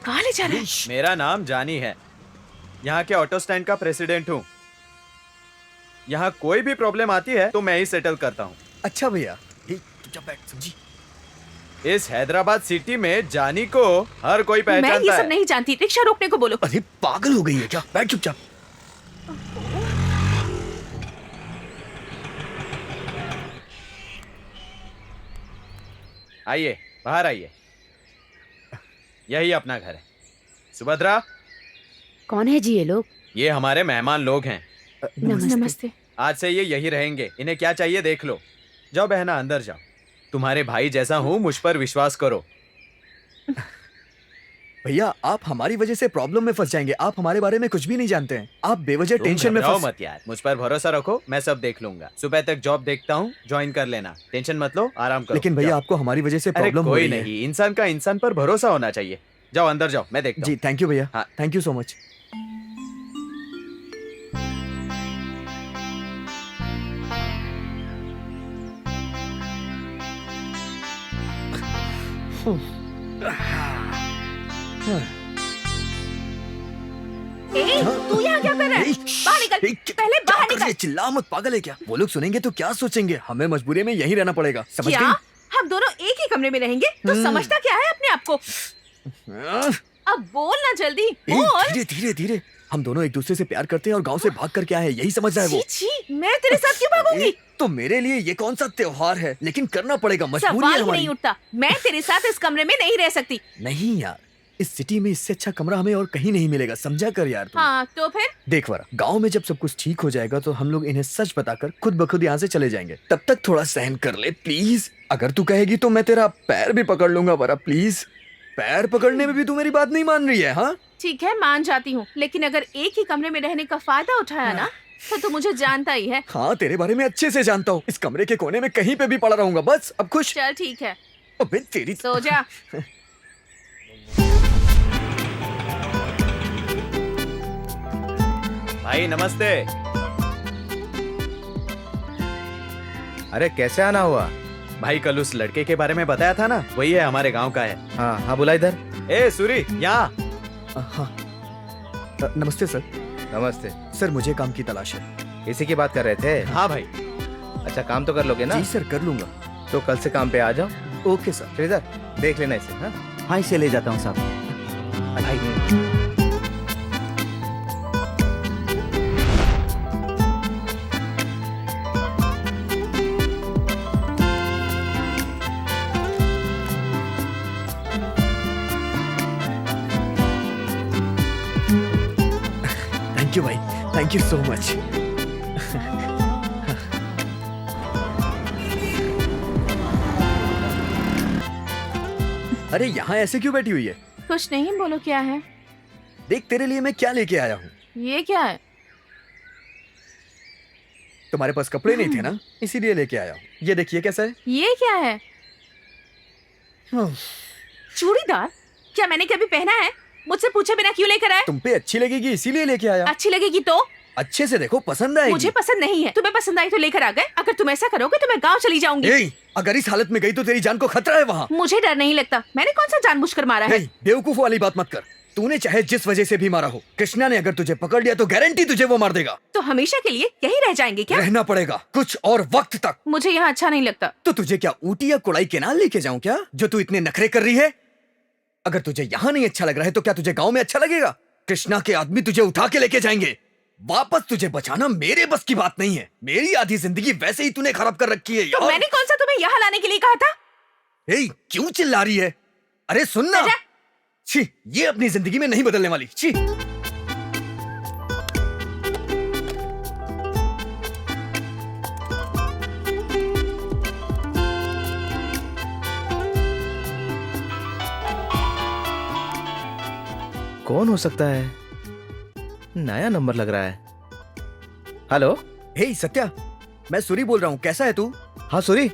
कहाँ ले जा रहे हैं? मेरा नाम जानी है, यहाँ के ऑटो स्टैंड का प्रेसिडेंट हूँ। यहाँ कोई भी प्रॉब्लम आती है तो मैं ही सेटल करता हूँ। अच्छा भैया, चुपचाप बैठ, समझी? इस हैदराबाद सिटी में जानी को हर कोई मैं ये पहचानता सब है। नहीं जानती, रिक्शा रोकने को बोलो। अरे पागल हो गई है क्या? बैठ चुपचाप। आइए, बाहर आइए। यही अपना घर है। सुभद्रा, कौन है जी ये लोग? ये हमारे मेहमान लोग हैं। नमस्ते। आज से ये यही रहेंगे। इन्हें क्या चाहिए देख लो। जाओ बहना, अंदर जाओ। तुम्हारे भाई जैसा हूँ, मुझ पर विश्वास करो। भैया आप हमारी वजह से प्रॉब्लम में फंस जाएंगे। आप हमारे बारे में कुछ भी नहीं जानते हैं। आप बेवजह तुम टेंशन में घबराओ फंस। मत यार, मुझ पर भरोसा रखो, मैं सब देख लूंगा। सुबह तक जॉब देखता हूँ, ज्वाइन कर लेना। टेंशन मत लो, आराम करो। लेकिन भैया जाओ। आपको हमारी वजह से अरे प्रॉब्लम हो कोई रही है। नहीं, इंसान का इंसान पर भरोसा होना चाहिए। जाओ अंदर जाओ, मैं देखता जी हूँ। थैंक यू भैया। हाँ। Thank you so much. तू यहाँ क्या कर रहा है? बाहर निकल, पहले बाहर निकल। चिल्ला मत, पागल है क्या? वो लोग सुनेंगे तो क्या सोचेंगे? हमें मजबूरी में यहीं रहना पड़ेगा, समझ क्या गई? हम दोनों एक ही कमरे में रहेंगे? तो समझता क्या है अपने आप को? अब बोल ना जल्दी, बोल। धीरे धीरे धीरे। हम दोनों एक दूसरे से प्यार करते हैं और गांव से भाग कर क्या है, यही समझ रहा है वो। छी छी, मैं तेरे साथ क्यों भागूंगी? तो मेरे लिए ये कौन सा त्योहार है? लेकिन करना पड़ेगा, मजबूरी सवाल है ही हमारी। नहीं उठता। मैं तेरे साथ इस कमरे में नहीं रह सकती। नहीं यार, इस सिटी में इससे अच्छा कमरा हमें और कहीं नहीं मिलेगा, समझा कर यार तू। हाँ तो फिर? देख वरा, गांव में जब सब कुछ ठीक हो जाएगा तो हम लोग इन्हें सच बताकर खुद ब खुद यहाँ से चले जाएंगे। तब तक थोड़ा सहन कर ले प्लीज। अगर तू कहेगी तो मैं तेरा पैर भी पकड़ लूंगा वरा, प्लीज। पैर पकड़ने में भी तू मेरी बात नहीं मान रही है? हाँ ठीक है, मान जाती हूँ, लेकिन अगर एक ही कमरे में रहने का फायदा उठाया ना तो तू मुझे जानता ही है। हाँ, तेरे बारे में अच्छे से जानता हूँ। इस कमरे के कोने में कहीं पे भी पड़ा रहूंगा, बस अब खुश। चल ठीक है, अबे तेरी सो जा। भाई नमस्ते। अरे कैसे आना हुआ? भाई कल उस लड़के के बारे में बताया था ना, वही है, हमारे गांव का है। हाँ हाँ, बुला इधर। ए सूरी, यहाँ। हाँ नमस्ते सर। नमस्ते। सर मुझे काम की तलाश है। इसी की बात कर रहे थे? हाँ भाई। अच्छा, काम तो कर लोगे ना? जी सर, कर लूंगा। तो कल से काम पे आ जाओ। Okay sir. श्रीधर, देख लेना इसे। हाँ हाँ इसे ले जाता हूँ साहब। भाई थैंक यू भाई, थैंक यू सो मच। अरे यहाँ ऐसे क्यों बैठी हुई है? कुछ नहीं, बोलो क्या है? देख तेरे लिए मैं क्या लेके आया हूँ। ये क्या है? तुम्हारे पास कपड़े नहीं थे ना, इसीलिए लेके आया हूँ। ये देखिए कैसा है। ये क्या है? चूड़ीदार? क्या मैंने कभी पहना है? मुझसे पूछे बिना क्यों लेकर आए? तुम पे अच्छी लगेगी इसीलिए लेके आया। अच्छी लगेगी तो? अच्छे से देखो, पसंद आएगी। मुझे पसंद नहीं है, तुम्हें पसंद आई तो लेकर आ गए। अगर तुम ऐसा करोगे तो मैं गांव चली जाऊंगी। अगर इस हालत में गई तो तेरी जान को खतरा है वहाँ। मुझे डर नहीं लगता, मैंने कौन सा जानबूझकर मारा है? नहीं, बेवकूफ वाली बात मत कर। तूने चाहे जिस वजह से भी मारा हो, कृष्णा ने अगर तुझे पकड़ लिया तो गारंटी तुझे वो मार देगा। तो हमेशा के लिए यही रह जाएंगे क्या? रहना पड़ेगा कुछ और वक्त तक। मुझे यहाँ अच्छा नहीं लगता। तो तुझे क्या ऊटी या कुड़ाई केनाल लेके जाऊं क्या, जो तू इतने नखरे कर रही है? अगर तुझे यहाँ नहीं अच्छा लग रहा है तो क्या तुझे गांव में अच्छा लगेगा? कृष्णा के आदमी तुझे उठा के लेके जाएंगे। वापस तुझे बचाना मेरे बस की बात नहीं है। मेरी आधी जिंदगी वैसे ही तूने खराब कर रखी है तो यार। मैंने कौन सा तुम्हें यहाँ लाने के लिए कहा था? ए, क्यों चिल्ला रही है? अरे सुन ना। आजा। छी, ये अपनी जिंदगी में नहीं बदलने वाली। छी। कौन हो सकता है? नया नंबर लग रहा है। हेलो। हे सत्या, मैं सूरी बोल रहा हूँ। कैसा है तू? हाँ सूरी,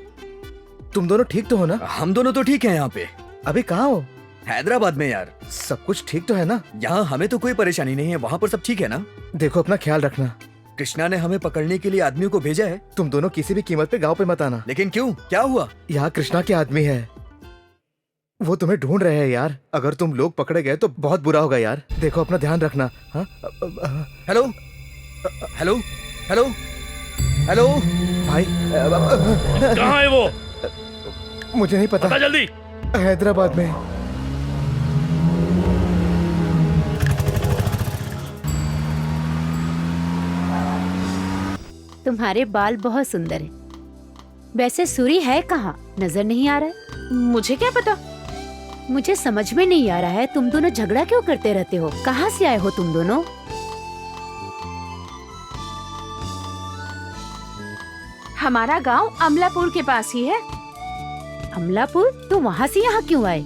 तुम दोनों ठीक तो हो ना? हम दोनों तो ठीक हैं यहाँ पे। अभी कहाँ हो? हैदराबाद में यार। सब कुछ ठीक तो है ना? यहाँ हमें तो कोई परेशानी नहीं है, वहाँ पर सब ठीक है ना? देखो अपना ख्याल रखना। कृष्णा ने हमें पकड़ने के लिए आदमियों को भेजा है। तुम दोनों किसी भी कीमत पे गांव पे मत आना। लेकिन क्यों? क्या हुआ? यहाँ कृष्णा के आदमी है, वो तुम्हें ढूंढ रहे हैं यार। अगर तुम लोग पकड़े गए तो बहुत बुरा होगा यार। देखो अपना ध्यान रखना। हाँ? हेलो हेलो हेलो हेलो भाई कहाँ है वो? मुझे नहीं पता। बता जल्दी। हैदराबाद में। तुम्हारे बाल बहुत सुंदर है। वैसे सूरी है कहाँ? नजर नहीं आ रहा है। मुझे क्या पता? मुझे समझ में नहीं आ रहा है, तुम दोनों झगड़ा क्यों करते रहते हो? कहाँ से आए हो तुम दोनों? हमारा गांव अमलापुर के पास ही है। अमलापुर? तो वहाँ से यहाँ क्यों आए?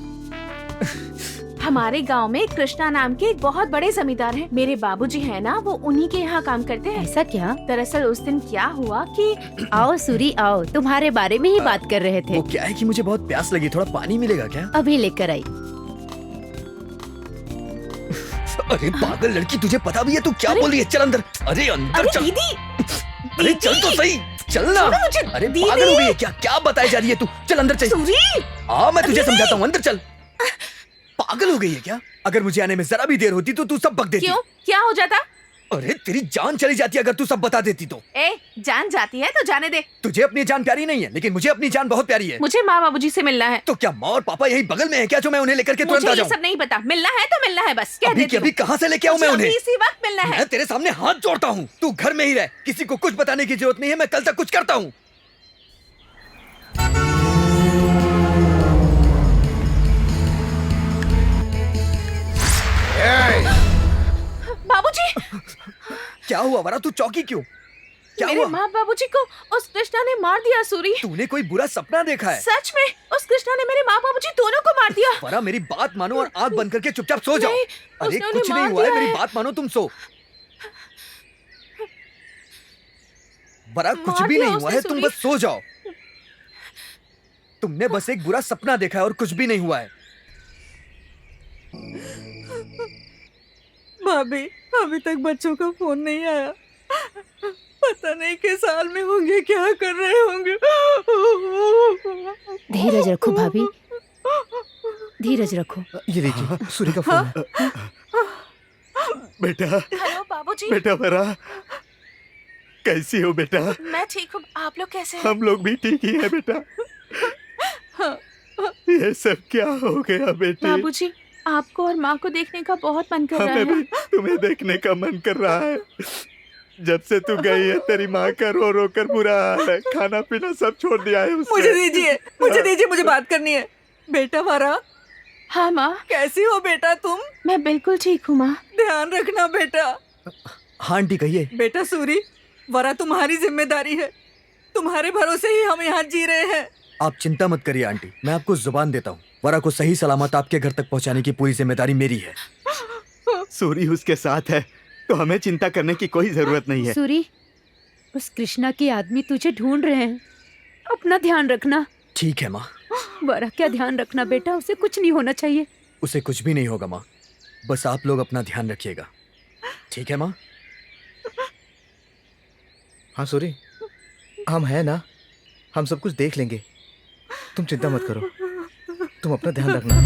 हमारे गांव में कृष्णा नाम के एक बहुत बड़े जमींदार हैं। मेरे बाबूजी हैं ना, वो उन्हीं के यहाँ काम करते हैं। ऐसा क्या? दरअसल उस दिन क्या हुआ कि आओ सूरी आओ, तुम्हारे बारे में ही बात कर रहे थे। वो क्या है कि मुझे बहुत प्यास लगी, थोड़ा पानी मिलेगा क्या? अभी लेकर आई। अरे पागल लड़की, तुझे पता भी है तू क्या बोल रही है? चल अंदर। अरे अंदर अरे चल। दीदी, अरे चल तो सही, चलना। छोड़ो मुझे। अरे दीदी। पागल हो गई है क्या? क्या बताई जा रही है तू? चल अंदर चल। सूरी, मैं तुझे दीदी। समझाता हूँ, अंदर चल। पागल हो गई है क्या? अगर मुझे आने में जरा भी देर होती तो तू सब बक देती। क्यों? क्या हो जाता? अरे तेरी जान चली जाती अगर तू सब बता देती तो। ए, जान जाती है तो जाने दे। तुझे अपनी जान प्यारी नहीं है, लेकिन मुझे अपनी जान बहुत प्यारी है। मुझे माँ बाबूजी से मिलना है। तो क्या माँ और पापा यही बगल में है क्या, जो मैं उन्हें लेकर के तुरंत मुझे आ ये जाऊँ? सब नहीं पता। मिलना है तो मिलना है, बस कह अभी देती के अभी हूँ। कहाँ से लेके आऊँ मैं मुझे उन्हें? अभी इसी वक्त मिलना है। मैं तेरे सामने हाथ जोड़ता हूँ, तू घर में ही रह। किसी को कुछ बताने की जरूरत नहीं है, मैं कल तक कुछ करता हूँ। बाबूजी, क्या हुआ वरा? तू चौकी क्यों? क्या मेरे हुआ? माँ बाबूजी को उस कृष्णा ने मार दिया। सूरी, तूने कोई बुरा सपना देखा है? सच में उस कृष्णा ने मेरे माँ बाबूजी दोनों को मार दिया। वरा मेरी बात मानो और आंख बंद करके चुपचाप सो जाओ। नहीं, अरे उसने कुछ उन्हें नहीं मार हुआ है, दिया मेरी है। बात मानो, तुम सो। वरा कुछ मार भी दिया नहीं हुआ उसने, है, तुम सूरी। बस सो जाओ। तुमने बस एक बुरा सपना देखा है और कुछ भी नहीं हुआ है। भाभी, अभी तक बच्चों का फोन नहीं आया। पता नहीं किस हाल में होंगे, क्या कर रहे होंगे। धीरज रखो भाभी, धीरज रखो। ये देखिए सूरी का फोन है। बेटा, हेलो बाबूजी। बेटा वरा, कैसी हो बेटा? मैं ठीक हूँ, आप लोग कैसे हैं? हम लोग भी ठीक ही है बेटा। ये सब क्या हो गया बेटी? बाबूजी, आपको और माँ को देखने का बहुत मन कर रहा हमें है। भी तुम्हें देखने का मन कर रहा है। जब से तू गई है तेरी माँ का रो रो कर बुरा हाल है, खाना पीना सब छोड़ दिया है उसने। मुझे दीजिए, मुझे बात करनी है। बेटा वारा, हाँ माँ, कैसी हो बेटा तुम? मैं बिल्कुल ठीक हूँ माँ। ध्यान रखना बेटा। हाँ आंटी कहिए। बेटा सूरी, वरा तुम्हारी जिम्मेदारी है। तुम्हारे भरोसे ही हम यहाँ जी रहे हैं। आप चिंता मत करिए आंटी, मैं आपको जुबान देता हूँ। वरा को सही सलामत आपके घर तक पहुँचाने की पूरी जिम्मेदारी मेरी है। सूरी उसके साथ है तो हमें चिंता करने की कोई जरूरत नहीं है। सूरी, उस कृष्णा के आदमी तुझे ढूंढ रहे हैं, अपना ध्यान रखना। ठीक है माँ। वरा क्या ध्यान रखना बेटा, उसे कुछ नहीं होना चाहिए। उसे कुछ भी नहीं होगा माँ, बस आप लोग अपना ध्यान रखिएगा। ठीक है माँ? हाँ सूरी, हम हैं ना, हम सब कुछ देख लेंगे। तुम चिंता मत करो, तुम अपना ध्यान रखना।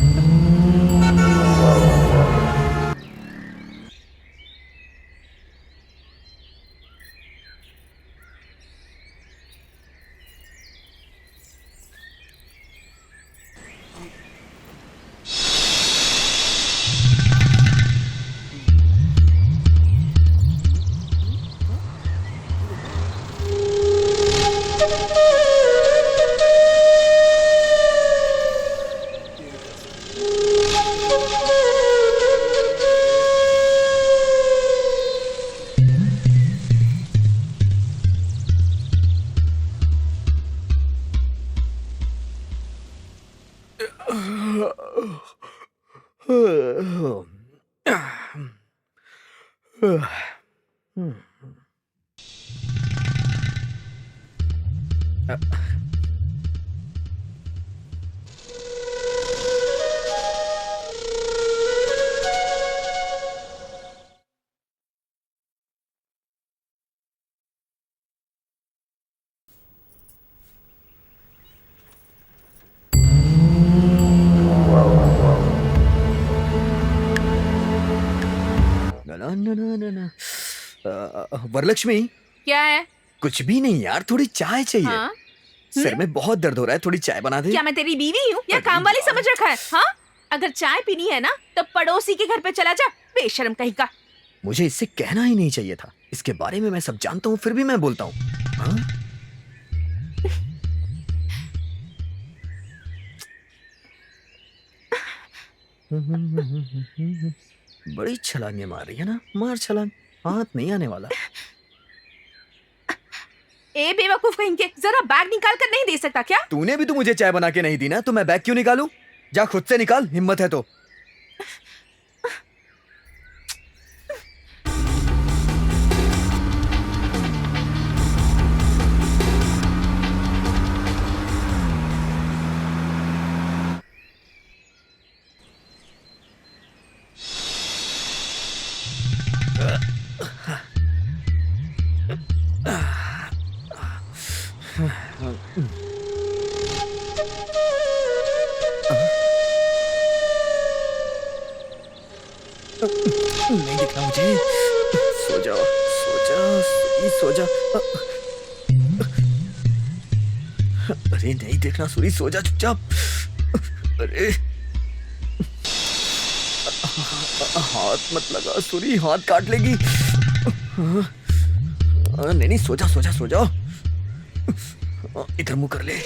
ना ना ना ना ना वरलक्ष्मी, क्या है? कुछ भी नहीं यार, थोड़ी चाय चाहिए। हाँ? सिर में बहुत दर्द हो रहा है, थोड़ी चाय बना दे। क्या मैं तेरी बीवी हूँ या काम वाली समझ रखा है? हाँ? अगर चाय पीनी है ना तो पड़ोसी के घर पे चला जा, बेशर्म कहीं का। मुझे इससे कहना ही नहीं चाहिए था। इसके बारे में मैं सब जानता हूँ, फिर भी मैं बोलता हूँ। हाँ? बड़ी छलांगे मार रही है ना, मार छलांग, हाथ नहीं आने वाला। ए बेवकूफ कहीं के, जरा बैग निकाल कर नहीं दे सकता क्या? तूने भी तो मुझे चाय बना के नहीं दी ना, तो मैं बैग क्यों निकालूं? जा खुद से निकाल, हिम्मत है तो। नहीं दिखना मुझे। सो जा, सो जा, सो जा। अरे नहीं देखना सूरी, सो जा चुपचाप। अरे हाथ मत लगा सूरी, हाथ काट लेगी। नहीं नहीं, सो जा सो जा सो जा। इधर मुंह कर ले।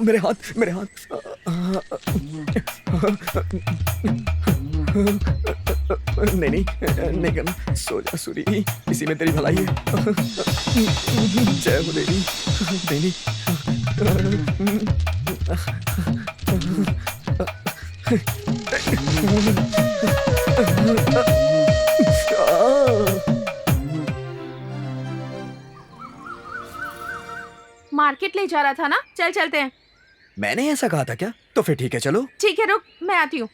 मेरे हाथ, मेरे हाथ। नहीं नहीं नहीं करना, सो जा सूरी, इसी में तेरी भलाई है। जय हो देवी। नहीं मार्केट ले जा रहा था ना, चल चलते हैं। मैंने ऐसा कहा था क्या? तो फिर ठीक है, चलो। ठीक है, रुक, मैं आती हूँ।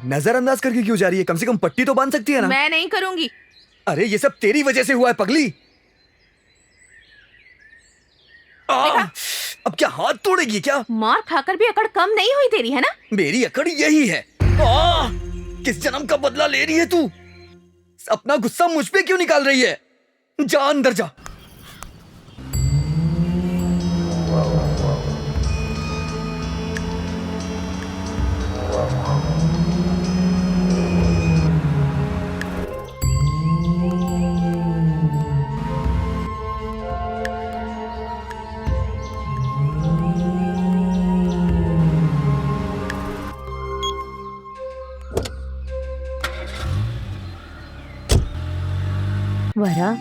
नजरअंदाज करके क्यों जा रही है? कम से कम पट्टी तो बांध सकती है ना। मैं नहीं करूंगी। अरे ये सब तेरी वजह से हुआ है पगली। अब क्या हाथ तोड़ेगी क्या? मार खाकर भी अकड़ कम नहीं हुई तेरी, है ना? मेरी अकड़ यही है। किस जन्म का बदला ले रही है तू? अपना गुस्सा मुझ पे क्यों निकाल रही है? जा अंदर जा। वरा,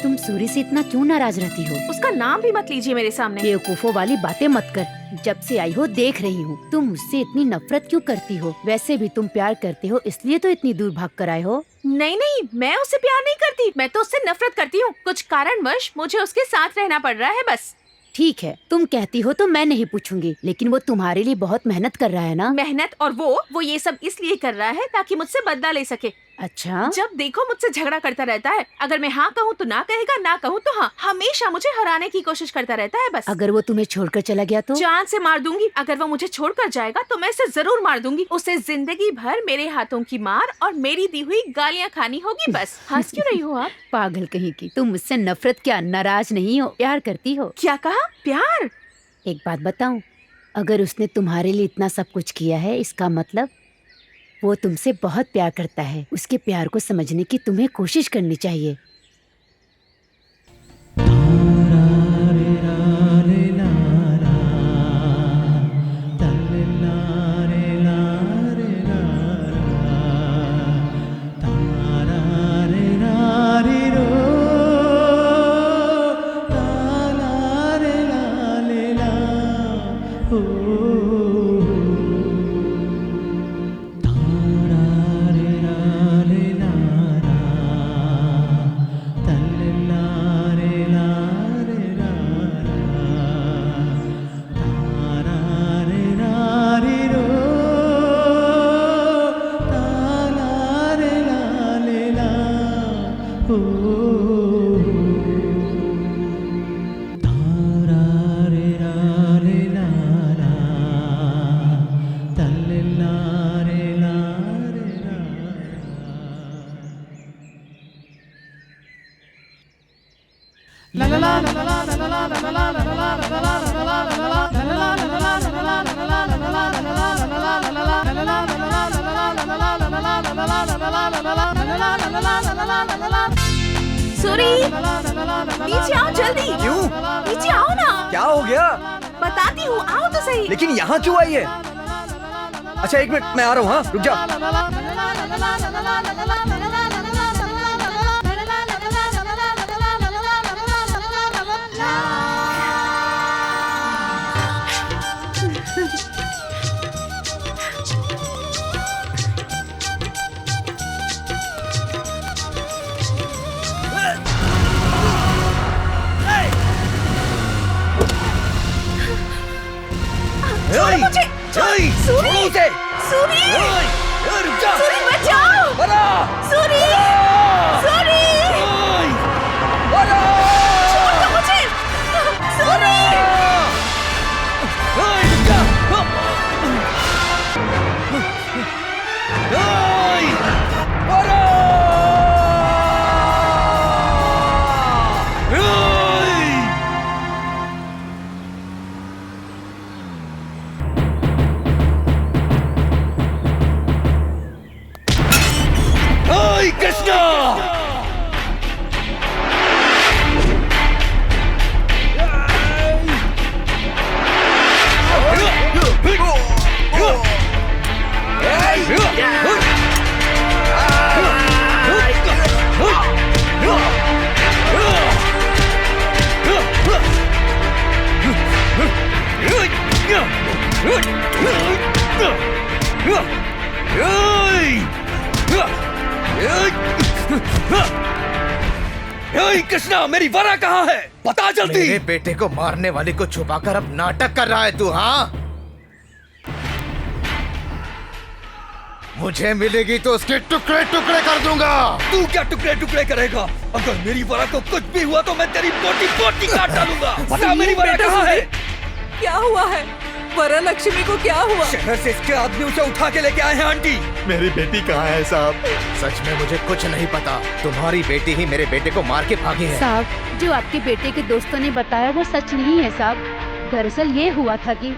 तुम सूरी से इतना क्यों नाराज रहती हो? उसका नाम भी मत लीजिए मेरे सामने। बेवकूफों वाली बातें मत कर। जब से आई हो देख रही हूँ, तुम मुझसे इतनी नफरत क्यों करती हो? वैसे भी तुम प्यार करते हो, इसलिए तो इतनी दूर भाग कर आए हो। नहीं नहीं, मैं उससे प्यार नहीं करती, मैं तो उससे नफरत करती हूँ। कुछ कारणवश मुझे उसके साथ रहना पड़ रहा है बस। ठीक है, तुम कहती हो तो मैं नहीं पूछूंगी, लेकिन वो तुम्हारे लिए बहुत मेहनत कर रहा है ना? मेहनत और वो ये सब इसलिए कर रहा है ताकि मुझसे बदला ले सके। अच्छा, जब देखो मुझसे झगड़ा करता रहता है। अगर मैं हाँ कहूँ तो ना कहेगा, ना कहूँ तो हाँ। हमेशा मुझे हराने की कोशिश करता रहता है बस। अगर वो तुम्हें छोड़कर चला गया तो? जान से मार दूंगी। अगर वो मुझे छोड़कर जाएगा तो मैं इसे जरूर मार दूंगी। उसे जिंदगी भर मेरे हाथों की मार और मेरी दी हुई गालियाँ खानी होगी बस। हंस क्यों रही हो आप? पागल कहीं की, तुम मुझसे नफरत क्या, नाराज नहीं हो, प्यार करती हो। क्या कहा? प्यार? एक बात बताऊं, अगर उसने तुम्हारे लिए इतना सब कुछ किया है, इसका मतलब वो तुमसे बहुत प्यार करता है। उसके प्यार को समझने की तुम्हें कोशिश करनी चाहिए। सूरी, नीचे आओ जल्दी। क्यों? नीचे आओ ना। क्या हो गया? बताती हूँ, आओ तो सही। लेकिन यहाँ क्यों आई है? अच्छा एक मिनट, मैं आ रहा हूँ। हाँ रुक जा। छोड़ो मुझे। सूरी, सूरी, सूरी, रुक जा। सूरी बचाओ। सूरी, सूरी, छोड़ दो मुझे। सूरी, कृष्णा, मेरी वरा कहाँ है? बता जल्दी। मेरे बेटे को मारने वाले को छुपाकर अब नाटक कर रहा है तू? हाँ, मुझे मिलेगी तो उसके टुकड़े टुकड़े कर दूंगा। तू क्या टुकड़े टुकड़े करेगा? अगर मेरी वरा को कुछ भी हुआ तो मैं तेरी बोटी बोटी काट डालूंगा। बता मेरी वरा कहाँ है? क्या हुआ है? वरा लक्ष्मी को क्या हुआ? शहर से इसके आदमी उसे उठा के लेके आए हैं आंटी। मेरी बेटी कहाँ है साहब? सच में मुझे कुछ नहीं पता। तुम्हारी बेटी ही मेरे बेटे को मार के भागी है। साहब, जो आपके बेटे के दोस्तों ने बताया वो सच नहीं है साहब। दरअसल ये हुआ था कि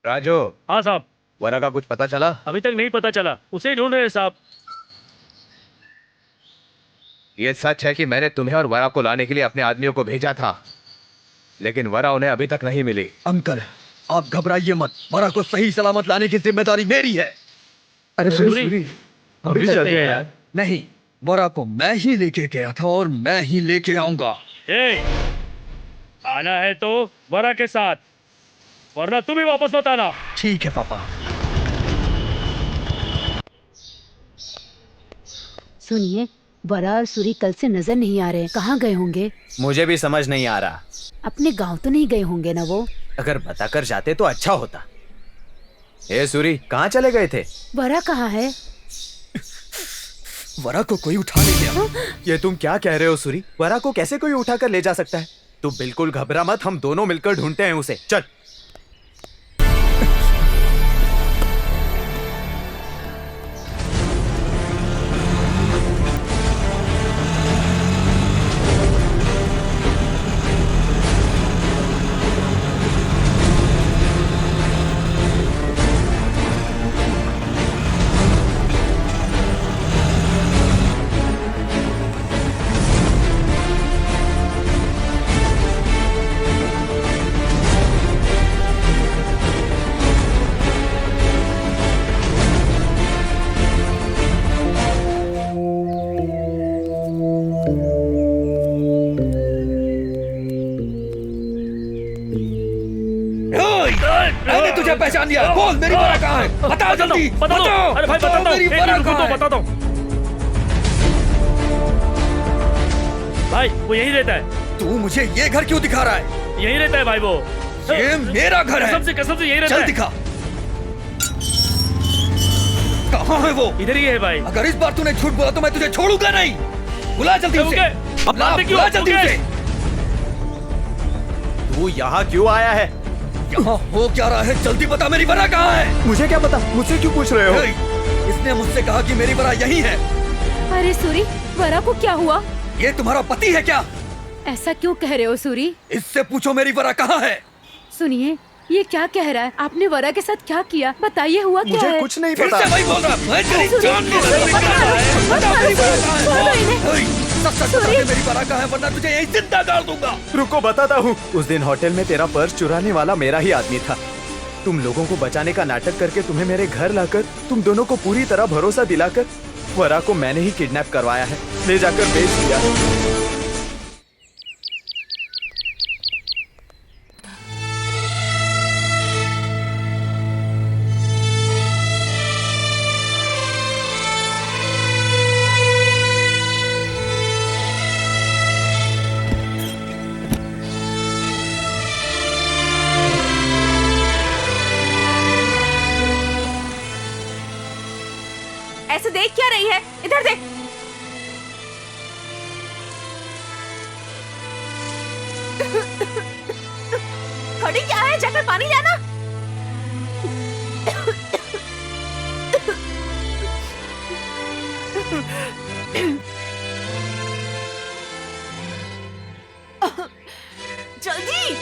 राजू, हाँ साहब। वरा का कुछ पता चला? अभी तक नहीं पता चला, उसे ढूंढ रहे हैं साहब। ये सच है कि मैंने तुम्हें और वरा को लाने के लिए अपने आदमियों को भेजा था, लेकिन वरा उन्हें अभी तक नहीं मिली। अंकल, आप घबराइए मत, वरा को सही सलामत लाने की जिम्मेदारी मेरी है। अरे सूरी, अभी चलते हैं यार। नहीं, वरा को मैं ही लेके गया था और मैं ही लेके आऊंगा। आना है तो वरा के साथ, वरना तुम ही वापस मत आना। ठीक है पापा। सुनिए, वरा और सूरी कल से नजर नहीं आ रहे, कहाँ गए होंगे? मुझे भी समझ नहीं आ रहा। अपने गांव तो नहीं गए होंगे ना वो? अगर बताकर जाते तो अच्छा होता। ए सूरी, कहाँ चले गए थे? वरा कहाँ है? वरा को कोई उठा ले गया। ये तुम क्या कह रहे हो सूरी? वरा को कैसे कोई उठा कर ले जा सकता है? तू बिल्कुल घबरा मत, हम दोनों मिलकर ढूंढते हैं उसे। चल। मैंने तुझे पहचान लिया। बोल, मेरी वरा कहाँ है? बता जल्दी, बता दो। अरे भाई बता दो, मेरी वरा कहाँ है? बता दो भाई, वो यही रहता है। तू मुझे ये घर क्यों दिखा रहा है? यही रहता है भाई वो। ये मेरा घर है। कसम से यही रहता चल है। दिखा, कहाँ है वो? इधर ही है भाई। अगर इस बार तूने झूठ बोला तो मैं तुझे छोड़ूंगा नहीं। बुला जल्दी उसे। बुला जल्दी उसे। तू यहाँ क्यों आया है? यहाँ हो क्या रहा है? जल्दी बता, मेरी वरा कहाँ है? मुझे क्या पता, मुझसे क्यों पूछ रहे हो? इसने मुझसे कहा कि मेरी वरा यही है। अरे सूरी, वरा को क्या हुआ? ये तुम्हारा पति है क्या? ऐसा क्यों कह रहे हो सूरी? इससे पूछो मेरी वरा कहाँ है। सुनिए, ये क्या कह रहा है? आपने वरा के साथ क्या किया? बताइए, हुआ क्या है? मुझे कुछ नहीं फिर पता। से वही बोल रहा। मैं तेरी जान ले लूंगा। बता मेरी वरा कहाँ है? सच बता दे मेरी वरा कहाँ है, वरना तुझे यही जिंदा गाड़ दूंगा। रुको, बताता हूँ। उस दिन होटल में तेरा पर्स चुराने वाला मेरा ही आदमी था। तुम लोगों को बचाने का नाटक करके तुम्हें मेरे घर लाकर तुम दोनों को पूरी तरह भरोसा दिलाकर वरा को मैंने ही किडनैप करवाया है, ले जाकर बेच दिया। ऐसे देख क्या रही है? इधर देख। खड़ी क्या है? जाकर पानी लाना। जल्दी।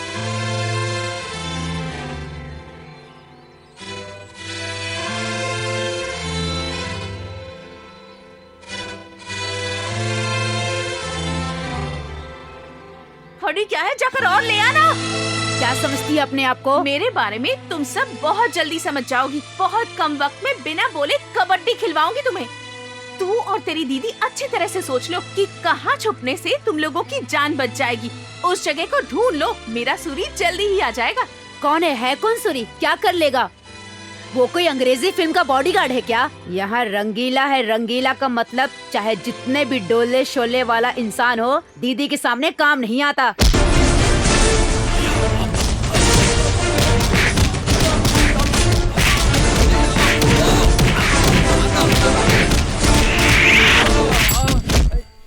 खड़ी क्या है? जाकर और ले आना। क्या समझती है अपने आप को? मेरे बारे में तुम सब बहुत जल्दी समझ जाओगी। बहुत कम वक्त में बिना बोले कबड्डी खिलवाऊंगी तुम्हें। तू और तेरी दीदी अच्छी तरह से सोच लो कि कहाँ छुपने से तुम लोगों की जान बच जाएगी। उस जगह को ढूंढ लो, मेरा सूरी जल्दी ही आ जाएगा। कौन है कौन सूरी? क्या कर लेगा? वो कोई अंग्रेजी फिल्म का बॉडीगार्ड है क्या? यहाँ रंगीला है। रंगीला का मतलब चाहे जितने भी डोले शोले वाला इंसान हो, दीदी के सामने काम नहीं आता।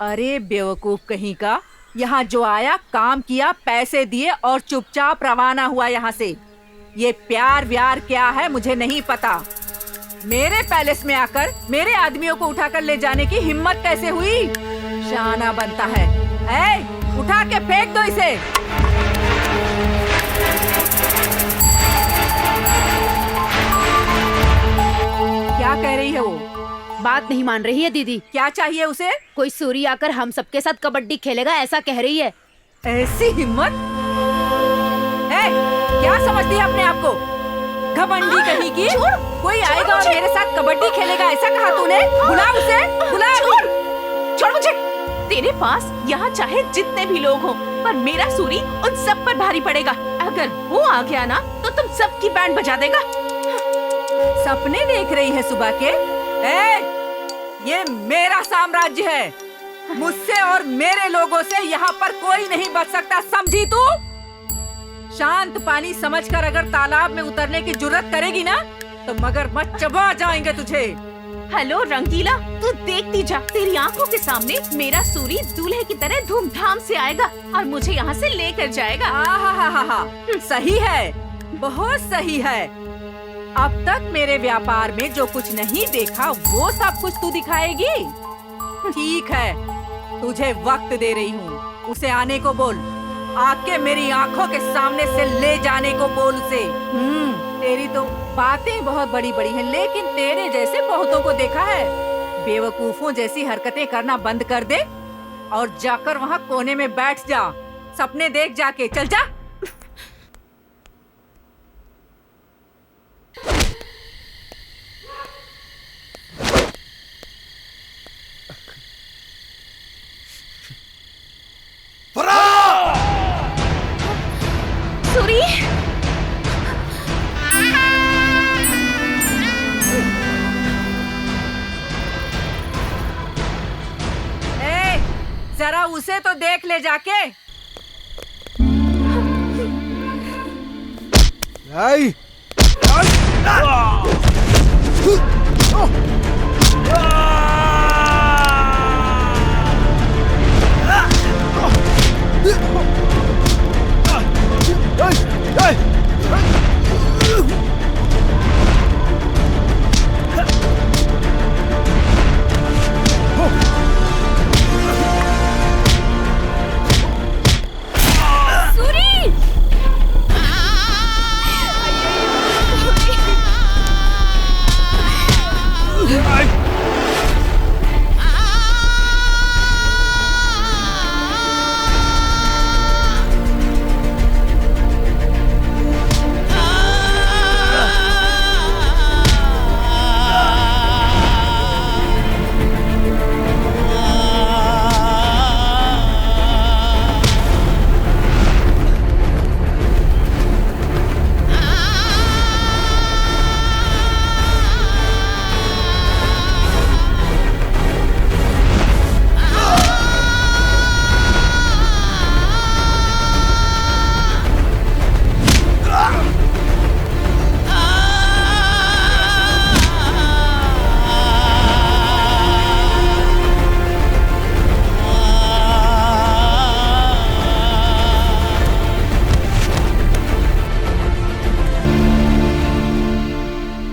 अरे बेवकूफ कहीं का, यहाँ जो आया काम किया, पैसे दिए और चुपचाप रवाना हुआ यहाँ से। ये प्यार व्यार क्या है मुझे नहीं पता। मेरे पैलेस में आकर मेरे आदमियों को उठाकर ले जाने की हिम्मत कैसे हुई? शाना बनता है। उठा के फेंक दो इसे। क्या कह रही है वो? बात नहीं मान रही है दीदी। क्या चाहिए उसे? कोई सूरी आकर हम सबके साथ कबड्डी खेलेगा ऐसा कह रही है। ऐसी हिम्मत? क्या समझती है अपने आप को? घमंडी कहीं की। कोई आएगा और मेरे साथ कबड्डी खेलेगा ऐसा कहा तूने? बुला उसे, बुला। छोड़ मुझे। तेरे पास यहाँ चाहे जितने भी लोग हों, पर मेरा सूरी उन सब पर भारी पड़ेगा। अगर वो आ गया ना तो तुम सबकी बैंड बजा देगा। सपने देख रही है सुबह के? ये मेरा साम्राज्य है। मुझसे और मेरे लोगों से यहाँ पर कोई नहीं बच सकता, समझी तू? शांत पानी समझकर अगर तालाब में उतरने की जुर्रत करेगी ना तो मगरमच्छ चबा जाएंगे तुझे। हेलो रंगीला, तू देखती जा, तेरी आंखों के सामने मेरा सूरी दूल्हे की तरह धूमधाम से आएगा और मुझे यहाँ से लेकर जाएगा। हा। सही है, बहुत सही है। अब तक मेरे व्यापार में जो कुछ नहीं देखा वो सब कुछ तू दिखाएगी। ठीक है, तुझे वक्त दे रही हूँ। उसे आने को बोल, आके मेरी आंखों के सामने से ले जाने को बोल उसे। तेरी तो बातें बहुत बड़ी बड़ी हैं, लेकिन तेरे जैसे बहुतों को देखा है। बेवकूफों जैसी हरकतें करना बंद कर दे और जाकर वहाँ कोने में बैठ जा। सपने देख जाके, चल जा। सूरी, जरा उसे तो देख ले जाके। आई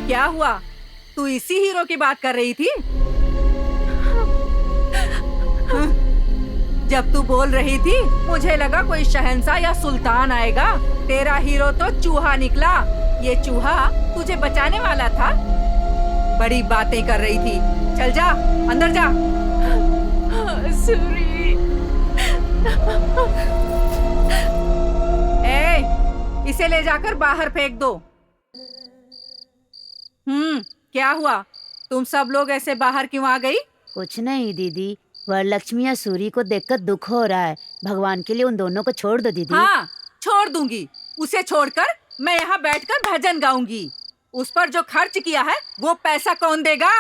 क्या हुआ? तू इसी हीरो की बात कर रही थी? जब तू बोल रही थी मुझे लगा कोई शहंशाह या सुल्तान आएगा। तेरा हीरो तो चूहा निकला। ये चूहा तुझे बचाने वाला था। बड़ी बातें कर रही थी। चल जा, अंदर जा। सूरी, इसे ले जाकर बाहर फेंक दो। क्या हुआ? तुम सब लोग ऐसे बाहर क्यों आ गई? कुछ नहीं दीदी, वरलक्ष्मी या सूरी को देखकर दुख हो रहा है। भगवान के लिए उन दोनों को छोड़ दो दीदी। हाँ, छोड़ दूंगी। उसे छोड़कर मैं यहाँ बैठकर भजन गाऊंगी। उस पर जो खर्च किया है वो पैसा कौन देगा?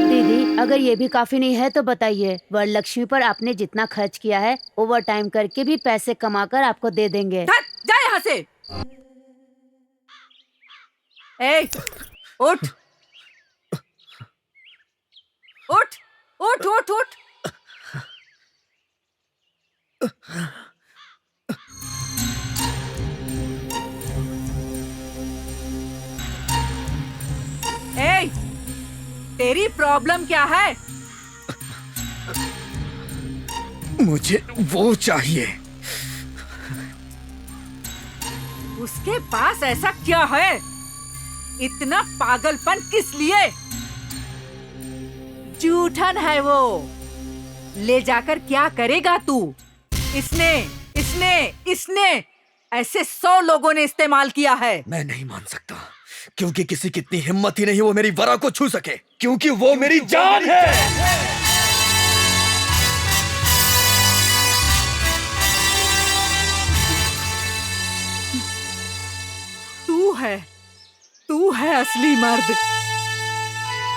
दीदी, अगर ये भी काफी नहीं है तो बताइए। वरलक्ष्मी पर आपने जितना खर्च किया है ओवर टाइम करके भी पैसे कमाकर आपको दे देंगे। जा यहाँ से। उठ उठ उठ उठ उठ। तेरी प्रॉब्लम क्या है? मुझे वो चाहिए। उसके पास ऐसा क्या है? इतना पागलपन किस लिए? जूठन है वो। ले जाकर क्या करेगा तू? इसने इसने इसने ऐसे 100 लोगों ने इस्तेमाल किया है। मैं नहीं मान सकता, क्योंकि किसी की इतनी हिम्मत ही नहीं वो मेरी वरा को छू सके, क्योंकि वो मेरी जान है। तू है असली मर्द।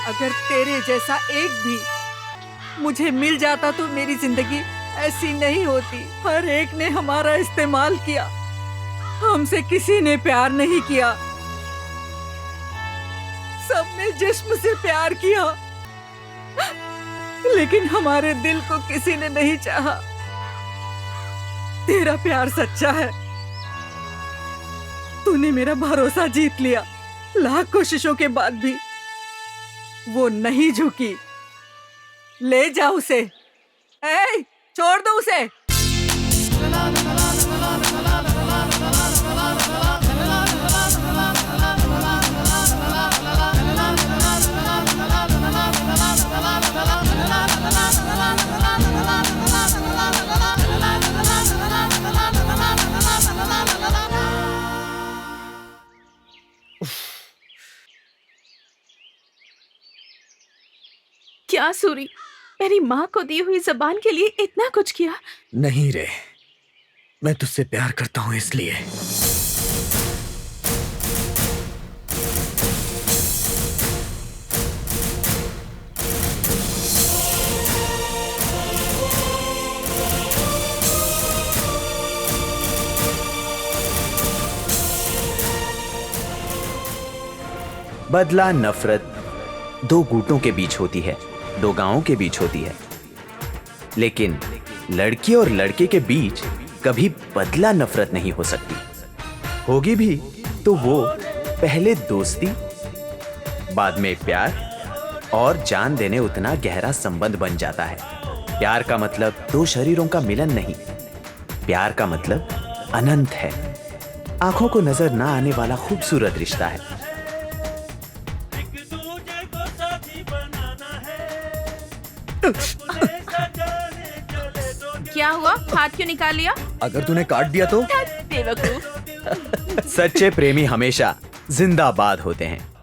अगर तेरे जैसा एक भी मुझे मिल जाता तो मेरी जिंदगी ऐसी नहीं होती। हर एक ने हमारा इस्तेमाल किया, हमसे किसी ने प्यार नहीं किया। सबने जिस्म से प्यार किया, लेकिन हमारे दिल को किसी ने नहीं चाहा। तेरा प्यार सच्चा है। तूने मेरा भरोसा जीत लिया। लाख कोशिशों के बाद भी वो नहीं झुकी। ले जा उसे। ए, छोड़ दो उसे। क्या सूरी, मेरी माँ को दी हुई जबान के लिए इतना कुछ किया? नहीं रे, मैं तुझसे प्यार करता हूं इसलिए। बदला नफरत दो गुटों के बीच होती है, दो गांवों के बीच होती है, लेकिन लड़की और लड़के के बीच कभी बदला नफरत नहीं हो सकती। होगी भी तो वो पहले दोस्ती, बाद में प्यार और जान देने उतना गहरा संबंध बन जाता है। प्यार का मतलब दो शरीरों का मिलन नहीं, प्यार का मतलब अनंत है, आंखों को नजर ना आने वाला खूबसूरत रिश्ता है। क्या हुआ? हाथ क्यों निकाल लिया? अगर तूने काट दिया तो? बेवकूफ। सच्चे प्रेमी हमेशा जिंदाबाद होते हैं।